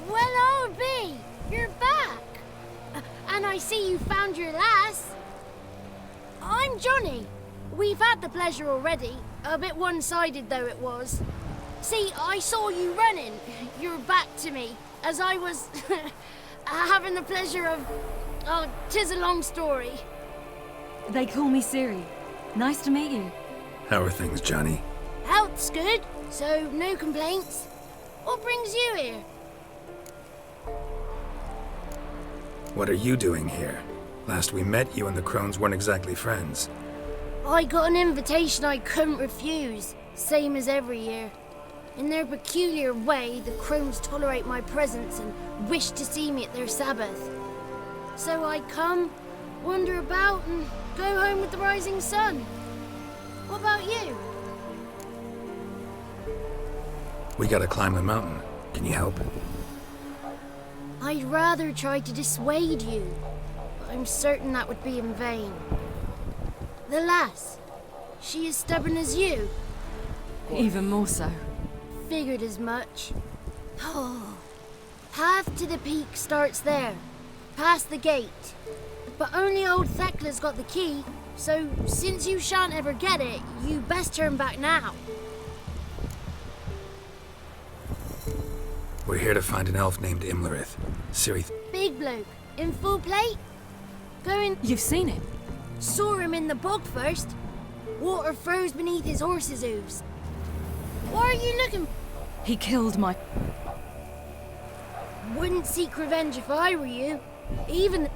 Well, I'll be. You're back. And I see you found your lass. I'm Johnny. We've had the pleasure already. A bit one-sided though it was. See, I saw you running. Your back to me. As I was having the pleasure of... Oh, 'tis a long story. They call me Ciri. Nice to meet you. How are things, Johnny? Health's good, so no complaints. What brings you here? What are you doing here? Last we met, you and the Crones weren't exactly friends. I got an invitation I couldn't refuse, same as every year. In their peculiar way, the Crones tolerate my presence and wish to see me at their Sabbath. So I come, wander about, and go home with the rising sun. What about you? We gotta climb the mountain. Can you help? I'd rather try to dissuade you, but I'm certain that would be in vain. The lass, she as stubborn as you? Even more so. Figured as much. Oh, path to the peak starts there, past the gate. But only old Thekla's got the key, so since you shan't ever get it, you best turn back now. We're here to find an elf named Imlerith. Ciri... Big bloke, in full plate? Going... You've seen him? Saw him in the bog first. Water froze beneath his horse's hooves. What are you looking... He killed my... Wouldn't seek revenge if I were you. Even...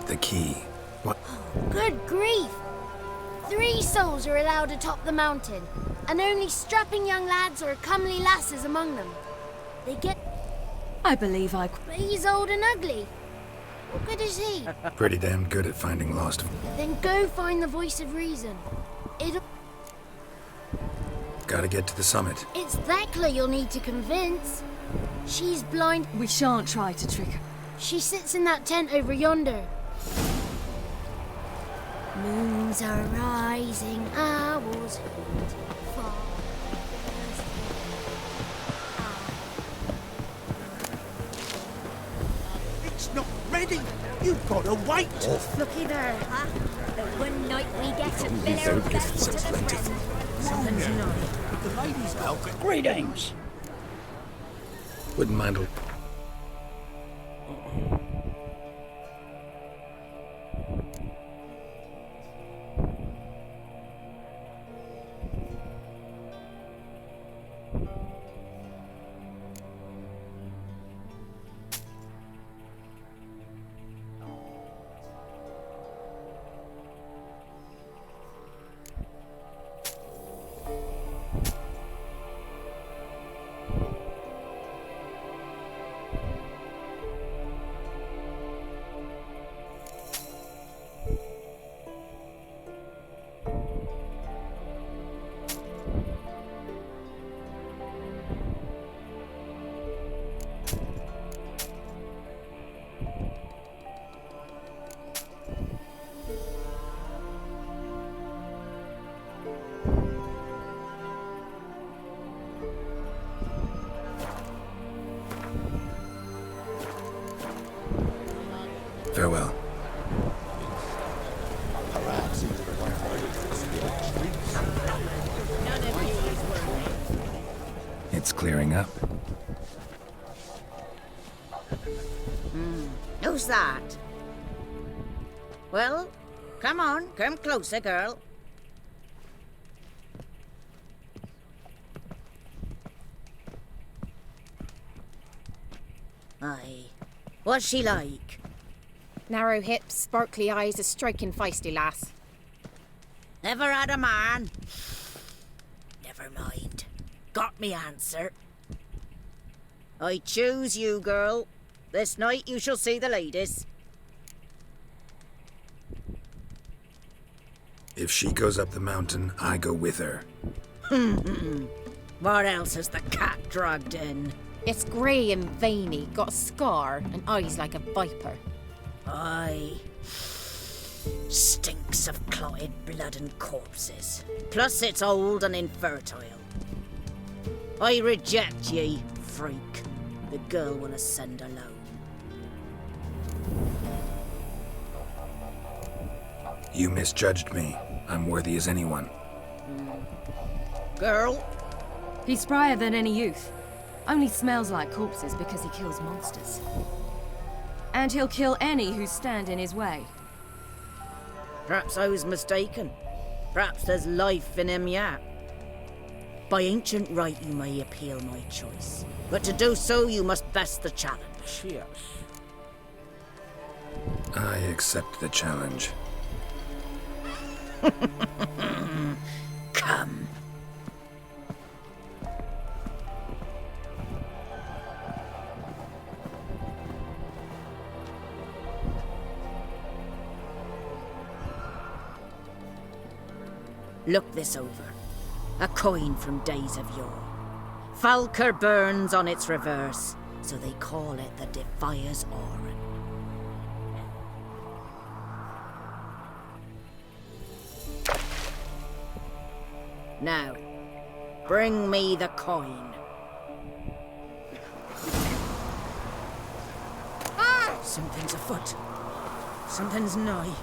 The key. What? Good grief! 3 souls are allowed atop the mountain, and only strapping young lads or comely lasses among them. They get... I believe I... But he's old and ugly. What good is he? Pretty damn good at finding lost... Then go find the voice of reason. Gotta get to the summit. It's Thekla you'll need to convince. She's blind. We shan't try to trick her. She sits in that tent over yonder. Moons are rising, owls fall. It's not ready. You've got to wait. Looky there, huh? The one night we get to bill our best to the friend. Something's naughty. The ladies welcome. Greetings. Wouldn't mind a... Farewell. It's clearing up. Who's that? Well, come on, come closer, girl. Aye. What's she like? Narrow hips, sparkly eyes, a striking feisty lass. Never had a man. Never mind. Got me answer. I choose you, girl. This night you shall see the ladies. If she goes up the mountain, I go with her. What else has the cat dragged in? It's grey and veiny, got a scar, and eyes like a viper. Aye. Stinks of clotted blood and corpses. Plus it's old and infertile. I reject ye, freak. The girl will ascend alone. You misjudged me. I'm worthy as anyone. Girl? He's sprier than any youth. Only smells like corpses because he kills monsters. And he'll kill any who stand in his way. Perhaps I was mistaken. Perhaps there's life in him yet. By ancient right, you may appeal my choice. But to do so, you must best the challenge. Yes. I accept the challenge. Come. Look this over. A coin from days of yore. Falker burns on its reverse, so they call it the Defier's Oran. Now, bring me the coin. Something's afoot. Something's nigh.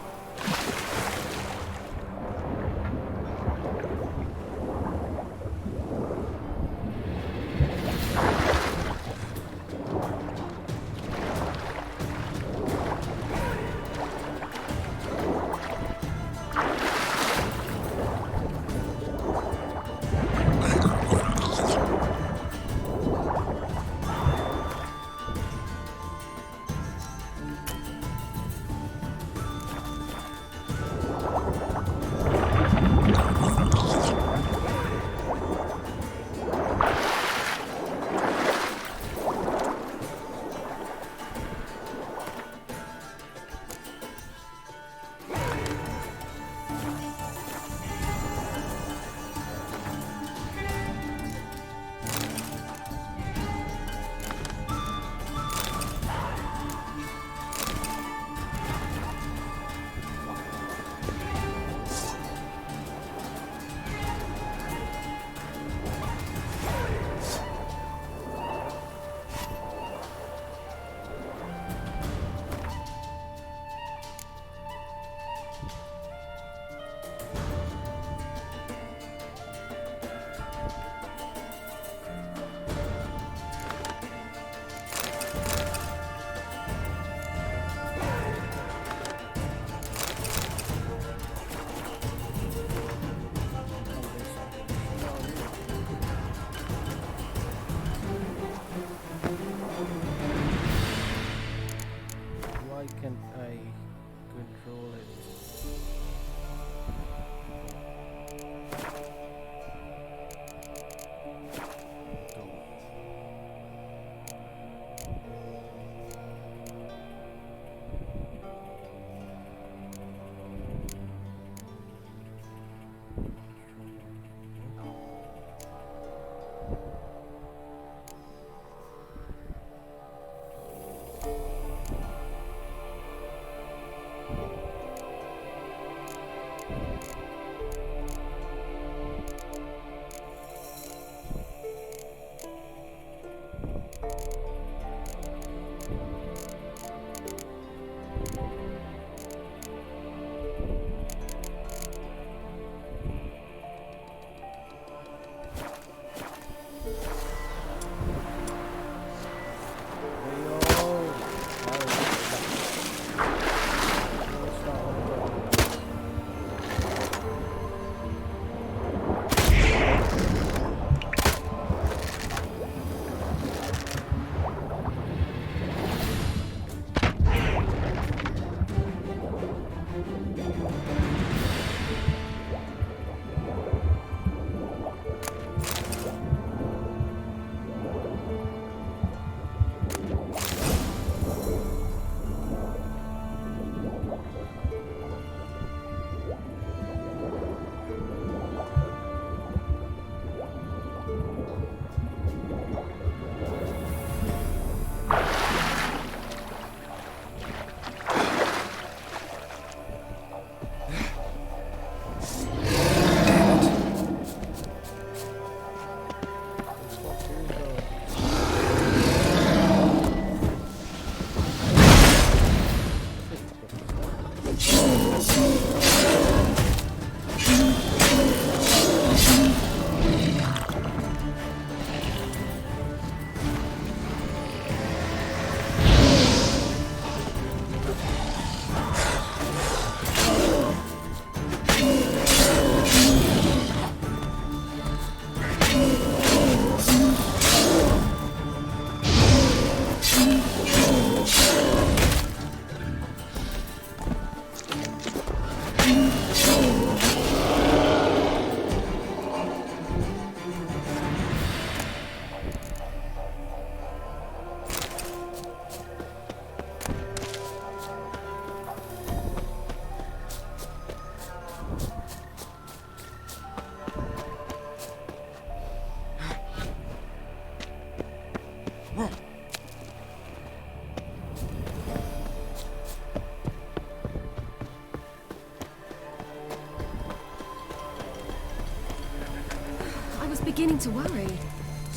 beginning to worry.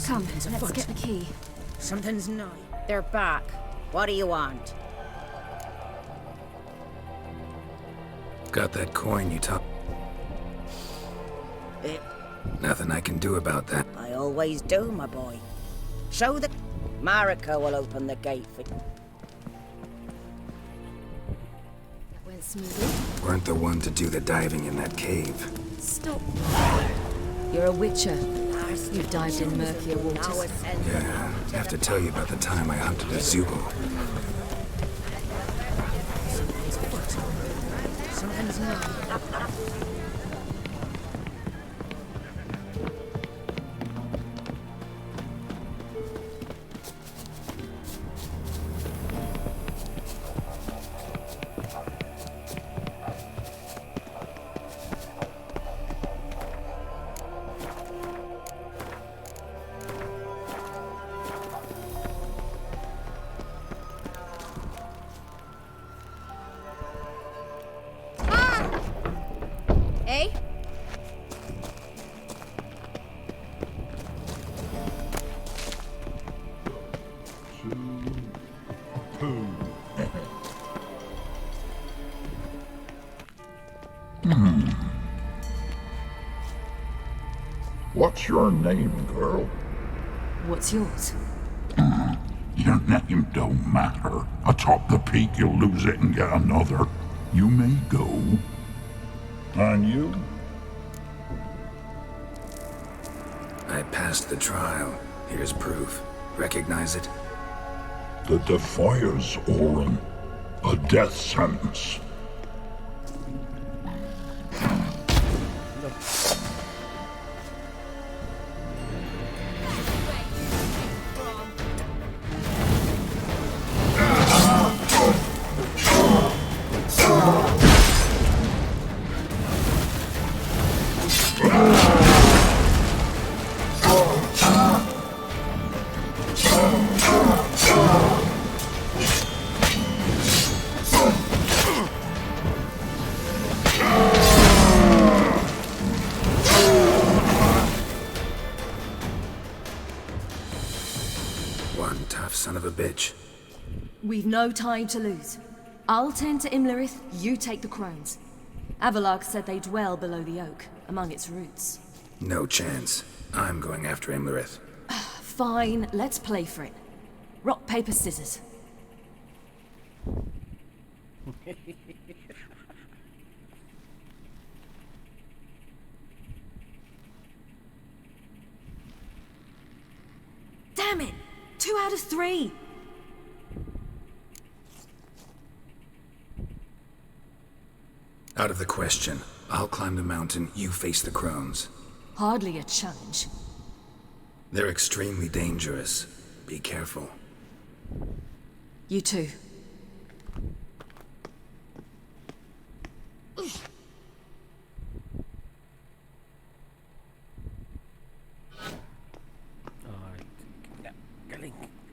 Come, let's afoot. get the key. Something's nigh. They're back. What do you want? Got that coin you took? Nothing I can do about that. I always do, my boy. Show the... Mariko will open the gate for you. Went smoothly. Weren't the one to do the diving in that cave. Stop. You're a witcher. You've dived in murkier waters. Yeah, I have to tell you about the time I hunted a Zubul. Something's nigh. Eh? What's your name, girl? What's yours? Your name don't matter. Atop the peak, you'll lose it and get another. You may go. And you? I passed the trial. Here's proof. Recognize it? The Defiers, Orin. A death sentence. One tough son of a bitch. We've no time to lose. I'll tend to Imlerith, you take the crones. Avalark said they dwell below the oak, among its roots. No chance. I'm going after Imlerith. Fine, let's play for it. Rock, paper, scissors. Damn it! 2 out of 3! Out of the question. I'll climb the mountain, you face the crones. Hardly a challenge. They're extremely dangerous. Be careful. You too.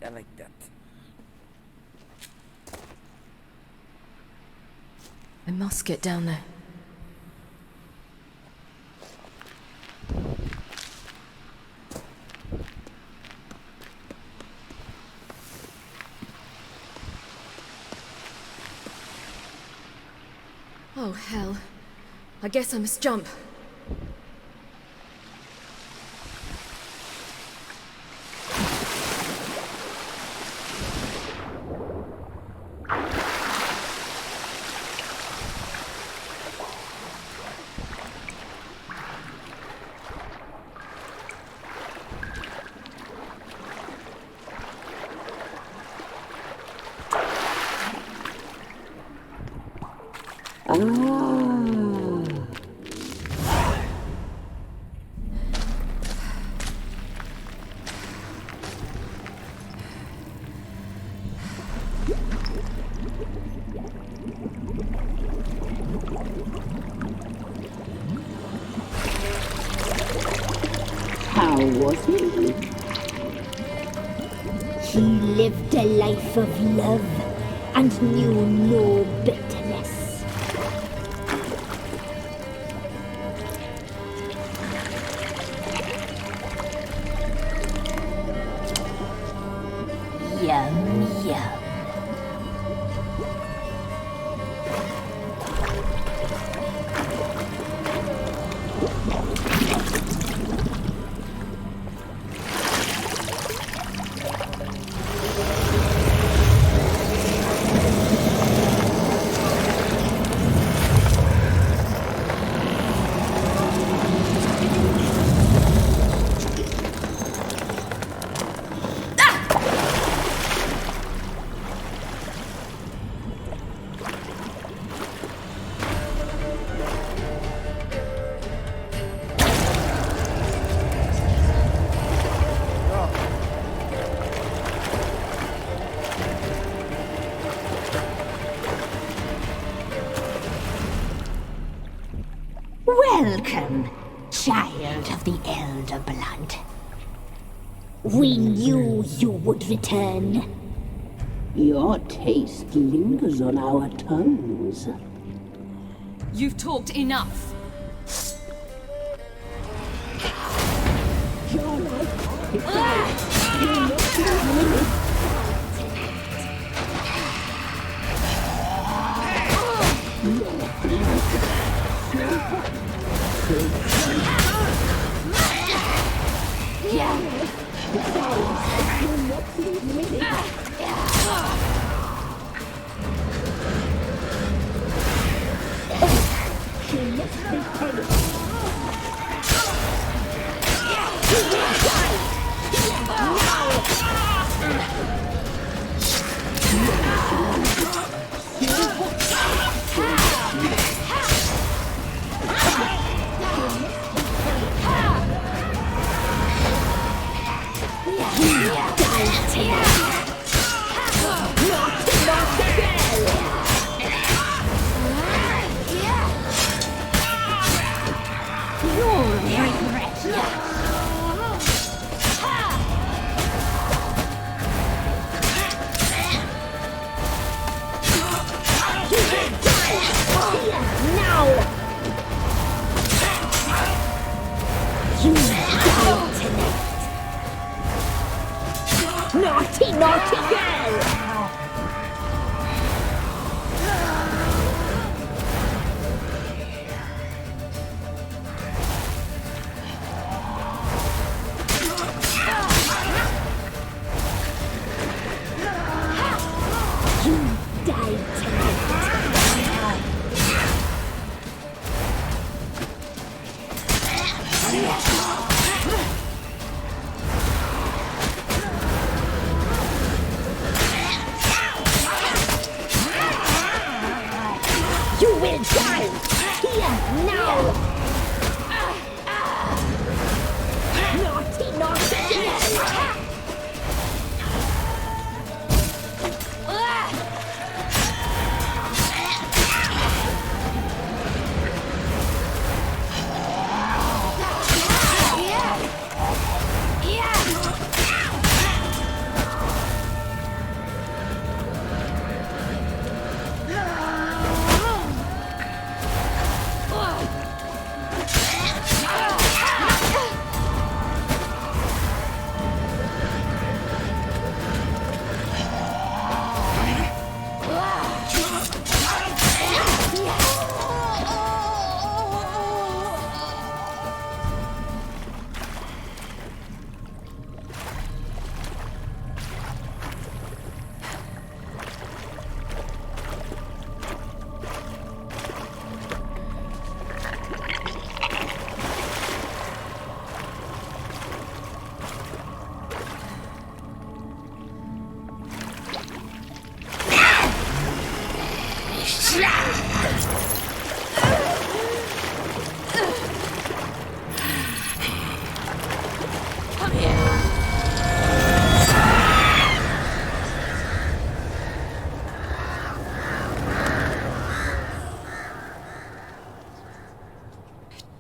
I like that. I must get down there. Oh, hell. I guess I must jump. How was he? He lived a life of love and knew no bitterness. Welcome, child of the Elder Blood. We knew you would return. Your taste lingers on our tongues. You've talked enough. Naughty, naughty girl!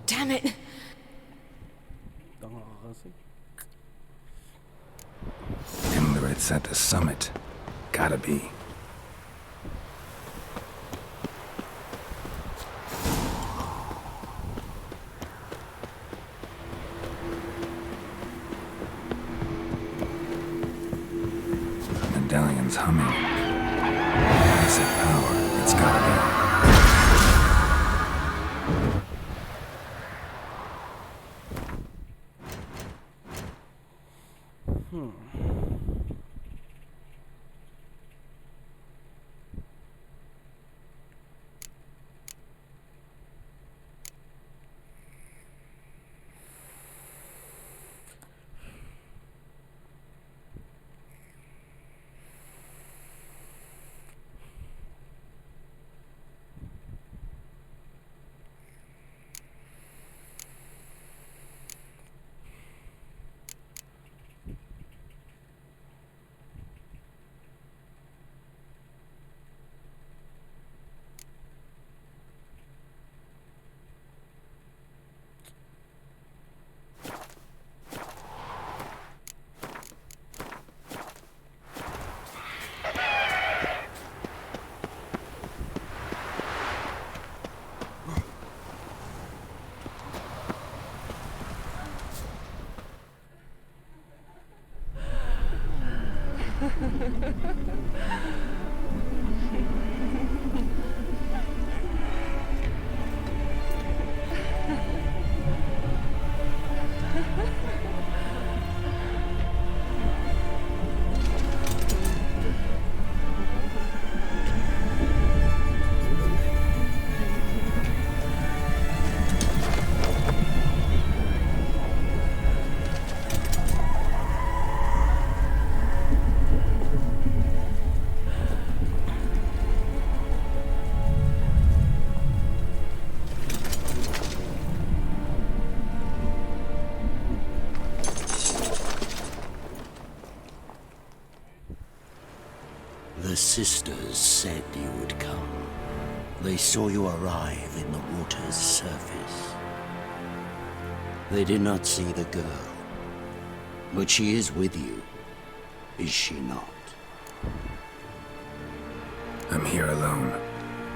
Damn it! Indrit's at the summit. Gotta be. Medallion's humming. Massive power. It's gotta be. sisters said you would come. They saw you arrive in the water's surface. They did not see the girl. But she is with you, is she not? I'm here alone.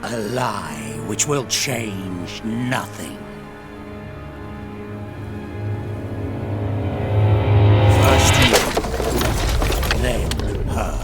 A lie which will change nothing. First you, then her.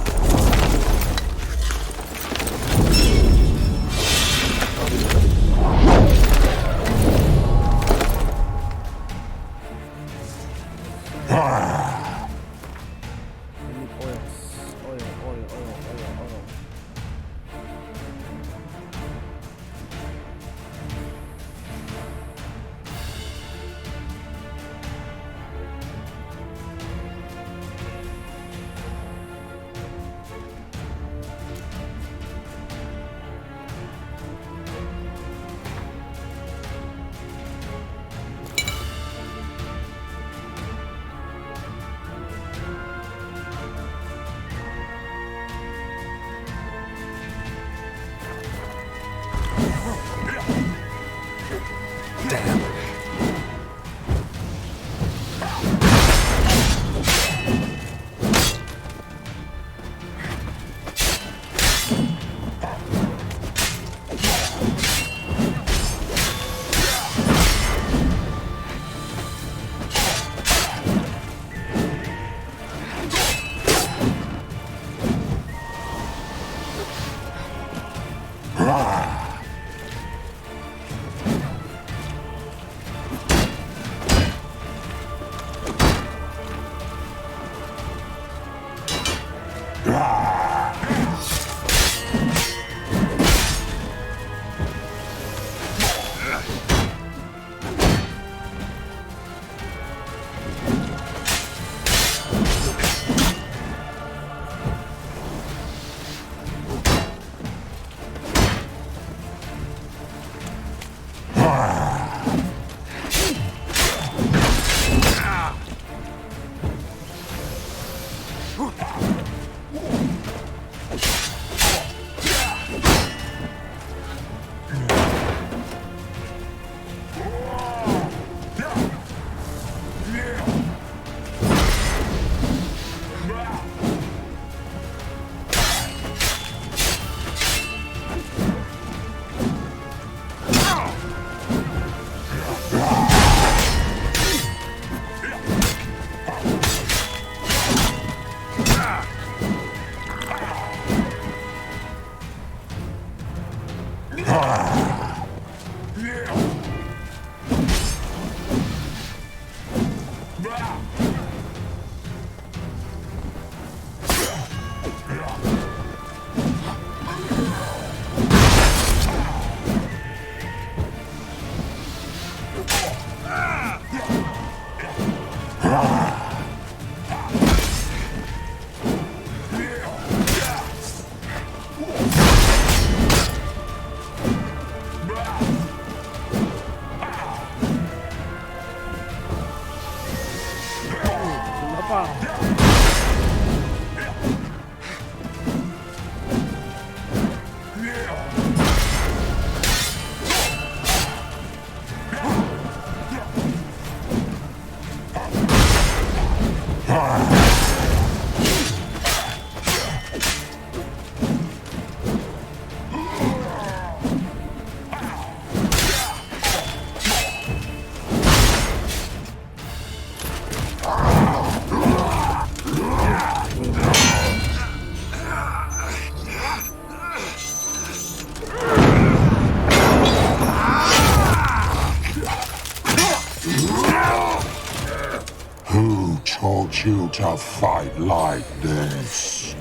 You to fight like this?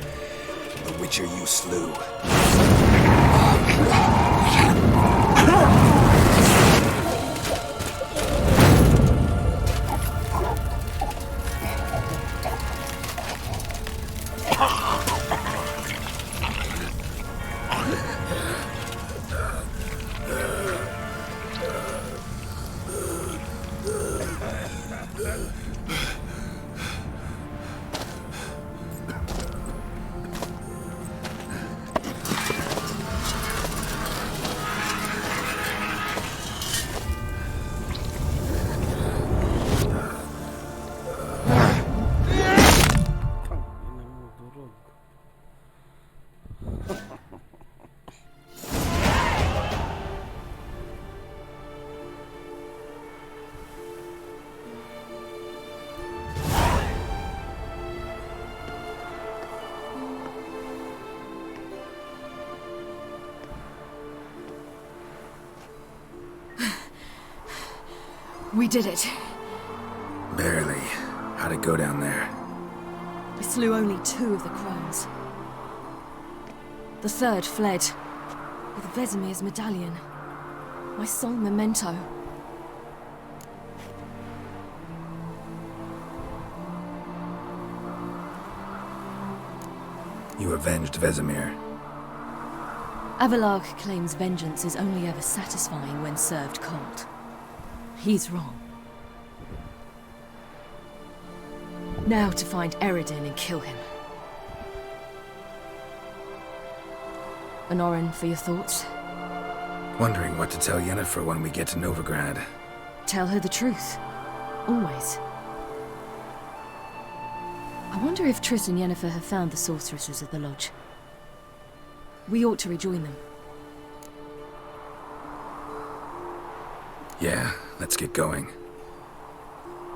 The Witcher you slew. We did it. Barely. How'd it go down there? I slew only 2 of the crones. The 3rd fled with Vesemir's medallion. My sole memento. You avenged Vesemir. Avalark claims vengeance is only ever satisfying when served cold. He's wrong. Now to find Eredin and kill him. Honorin, for your thoughts? Wondering what to tell Yennefer when we get to Novigrad. Tell her the truth. Always. I wonder if Triss and Yennefer have found the sorceresses at the lodge. We ought to rejoin them. Yeah, let's get going.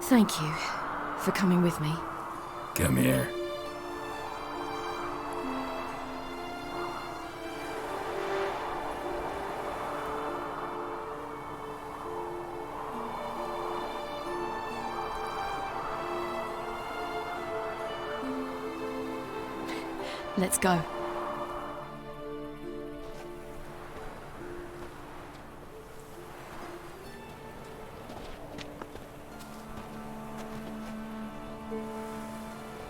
Thank you for coming with me. Come here. Let's go.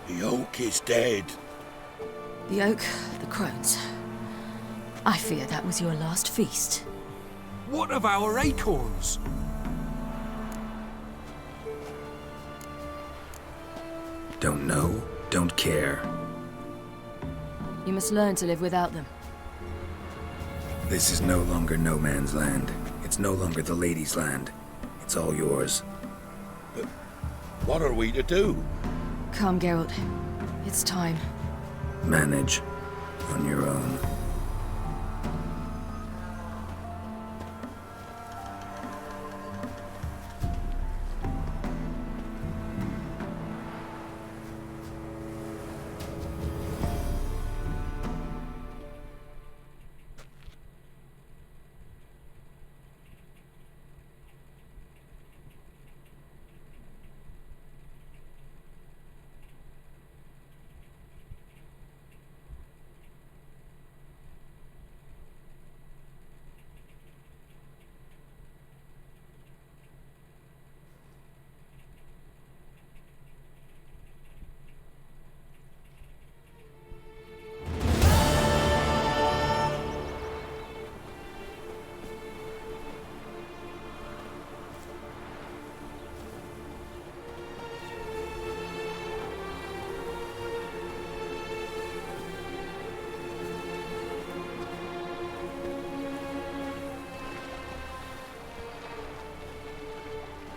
The oak is dead. The oak, the crones. I fear that was your last feast. What of our acorns? Don't know, don't care. You must learn to live without them. This is no longer no man's land. It's no longer the lady's land. It's all yours. But what are we to do? Come, Geralt. It's time. Manage on your own.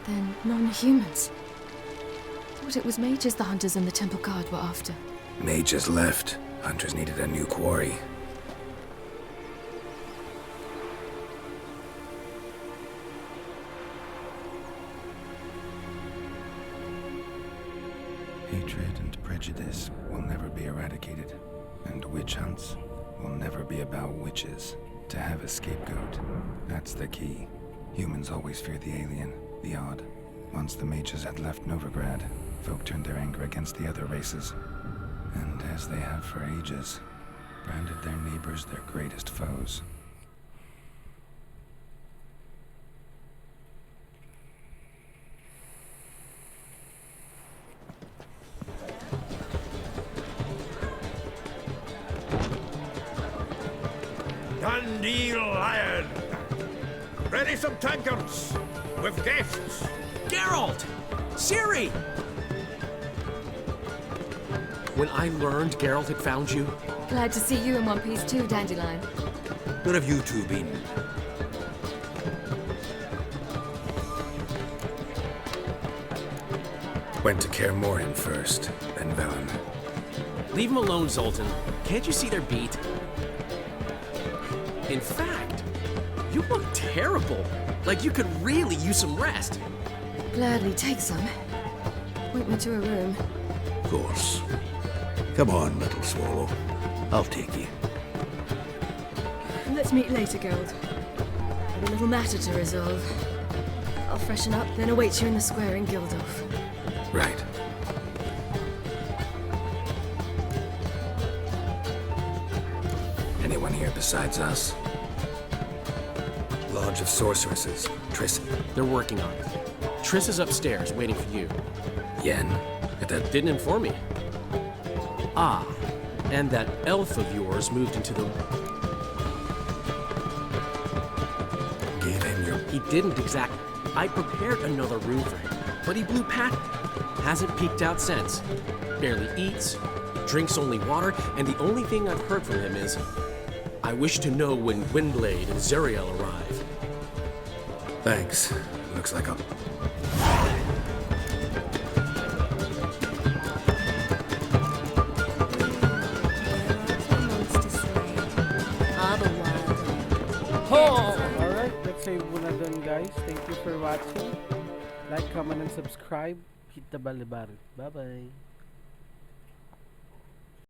Then non-humans. Thought it was mages the hunters and the temple guard were after. Mages left. Hunters needed a new quarry. Hatred and prejudice will never be eradicated. And witch hunts will never be about witches. To have a scapegoat, that's the key. Humans always fear the alien, the odd. Once the mages had left Novigrad, folk turned their anger against the other races. And as they have for ages, branded their neighbors their greatest foes. Dandelion! Ready some tankards with guests. Geralt! Ciri! When I learned Geralt had found you... Glad to see you in one piece too, Dandelion. Where have you two been? Went to Kaer Morhen first, then Velen. Leave them alone, Zoltan. Can't you see they're beat? In fact, you look terrible. Like you could really use some rest. Gladly take some. Point me to a room. Of course. Come on, little swallow. I'll take you. Let's meet later, Geralt. Have a little matter to resolve. I'll freshen up, then await you in the square in Gildorf. Right. Anyone here besides us? Lodge of Sorceresses. Triss. They're working on it. Triss is upstairs, waiting for you. Yen? That didn't inform me. Ah, and that elf of yours moved into the... Gave him your... He didn't exactly. I prepared another room for him, but he blew past it. Hasn't peeked out since. Barely eats, drinks only water, and the only thing I've heard from him is, I wish to know when Gwynblade and Zariel arrive. Thanks. Looks like a... Alright, let's say muna dun guys. Thank you for watching. Like, comment, and subscribe. Hit the bell button. Bye-bye.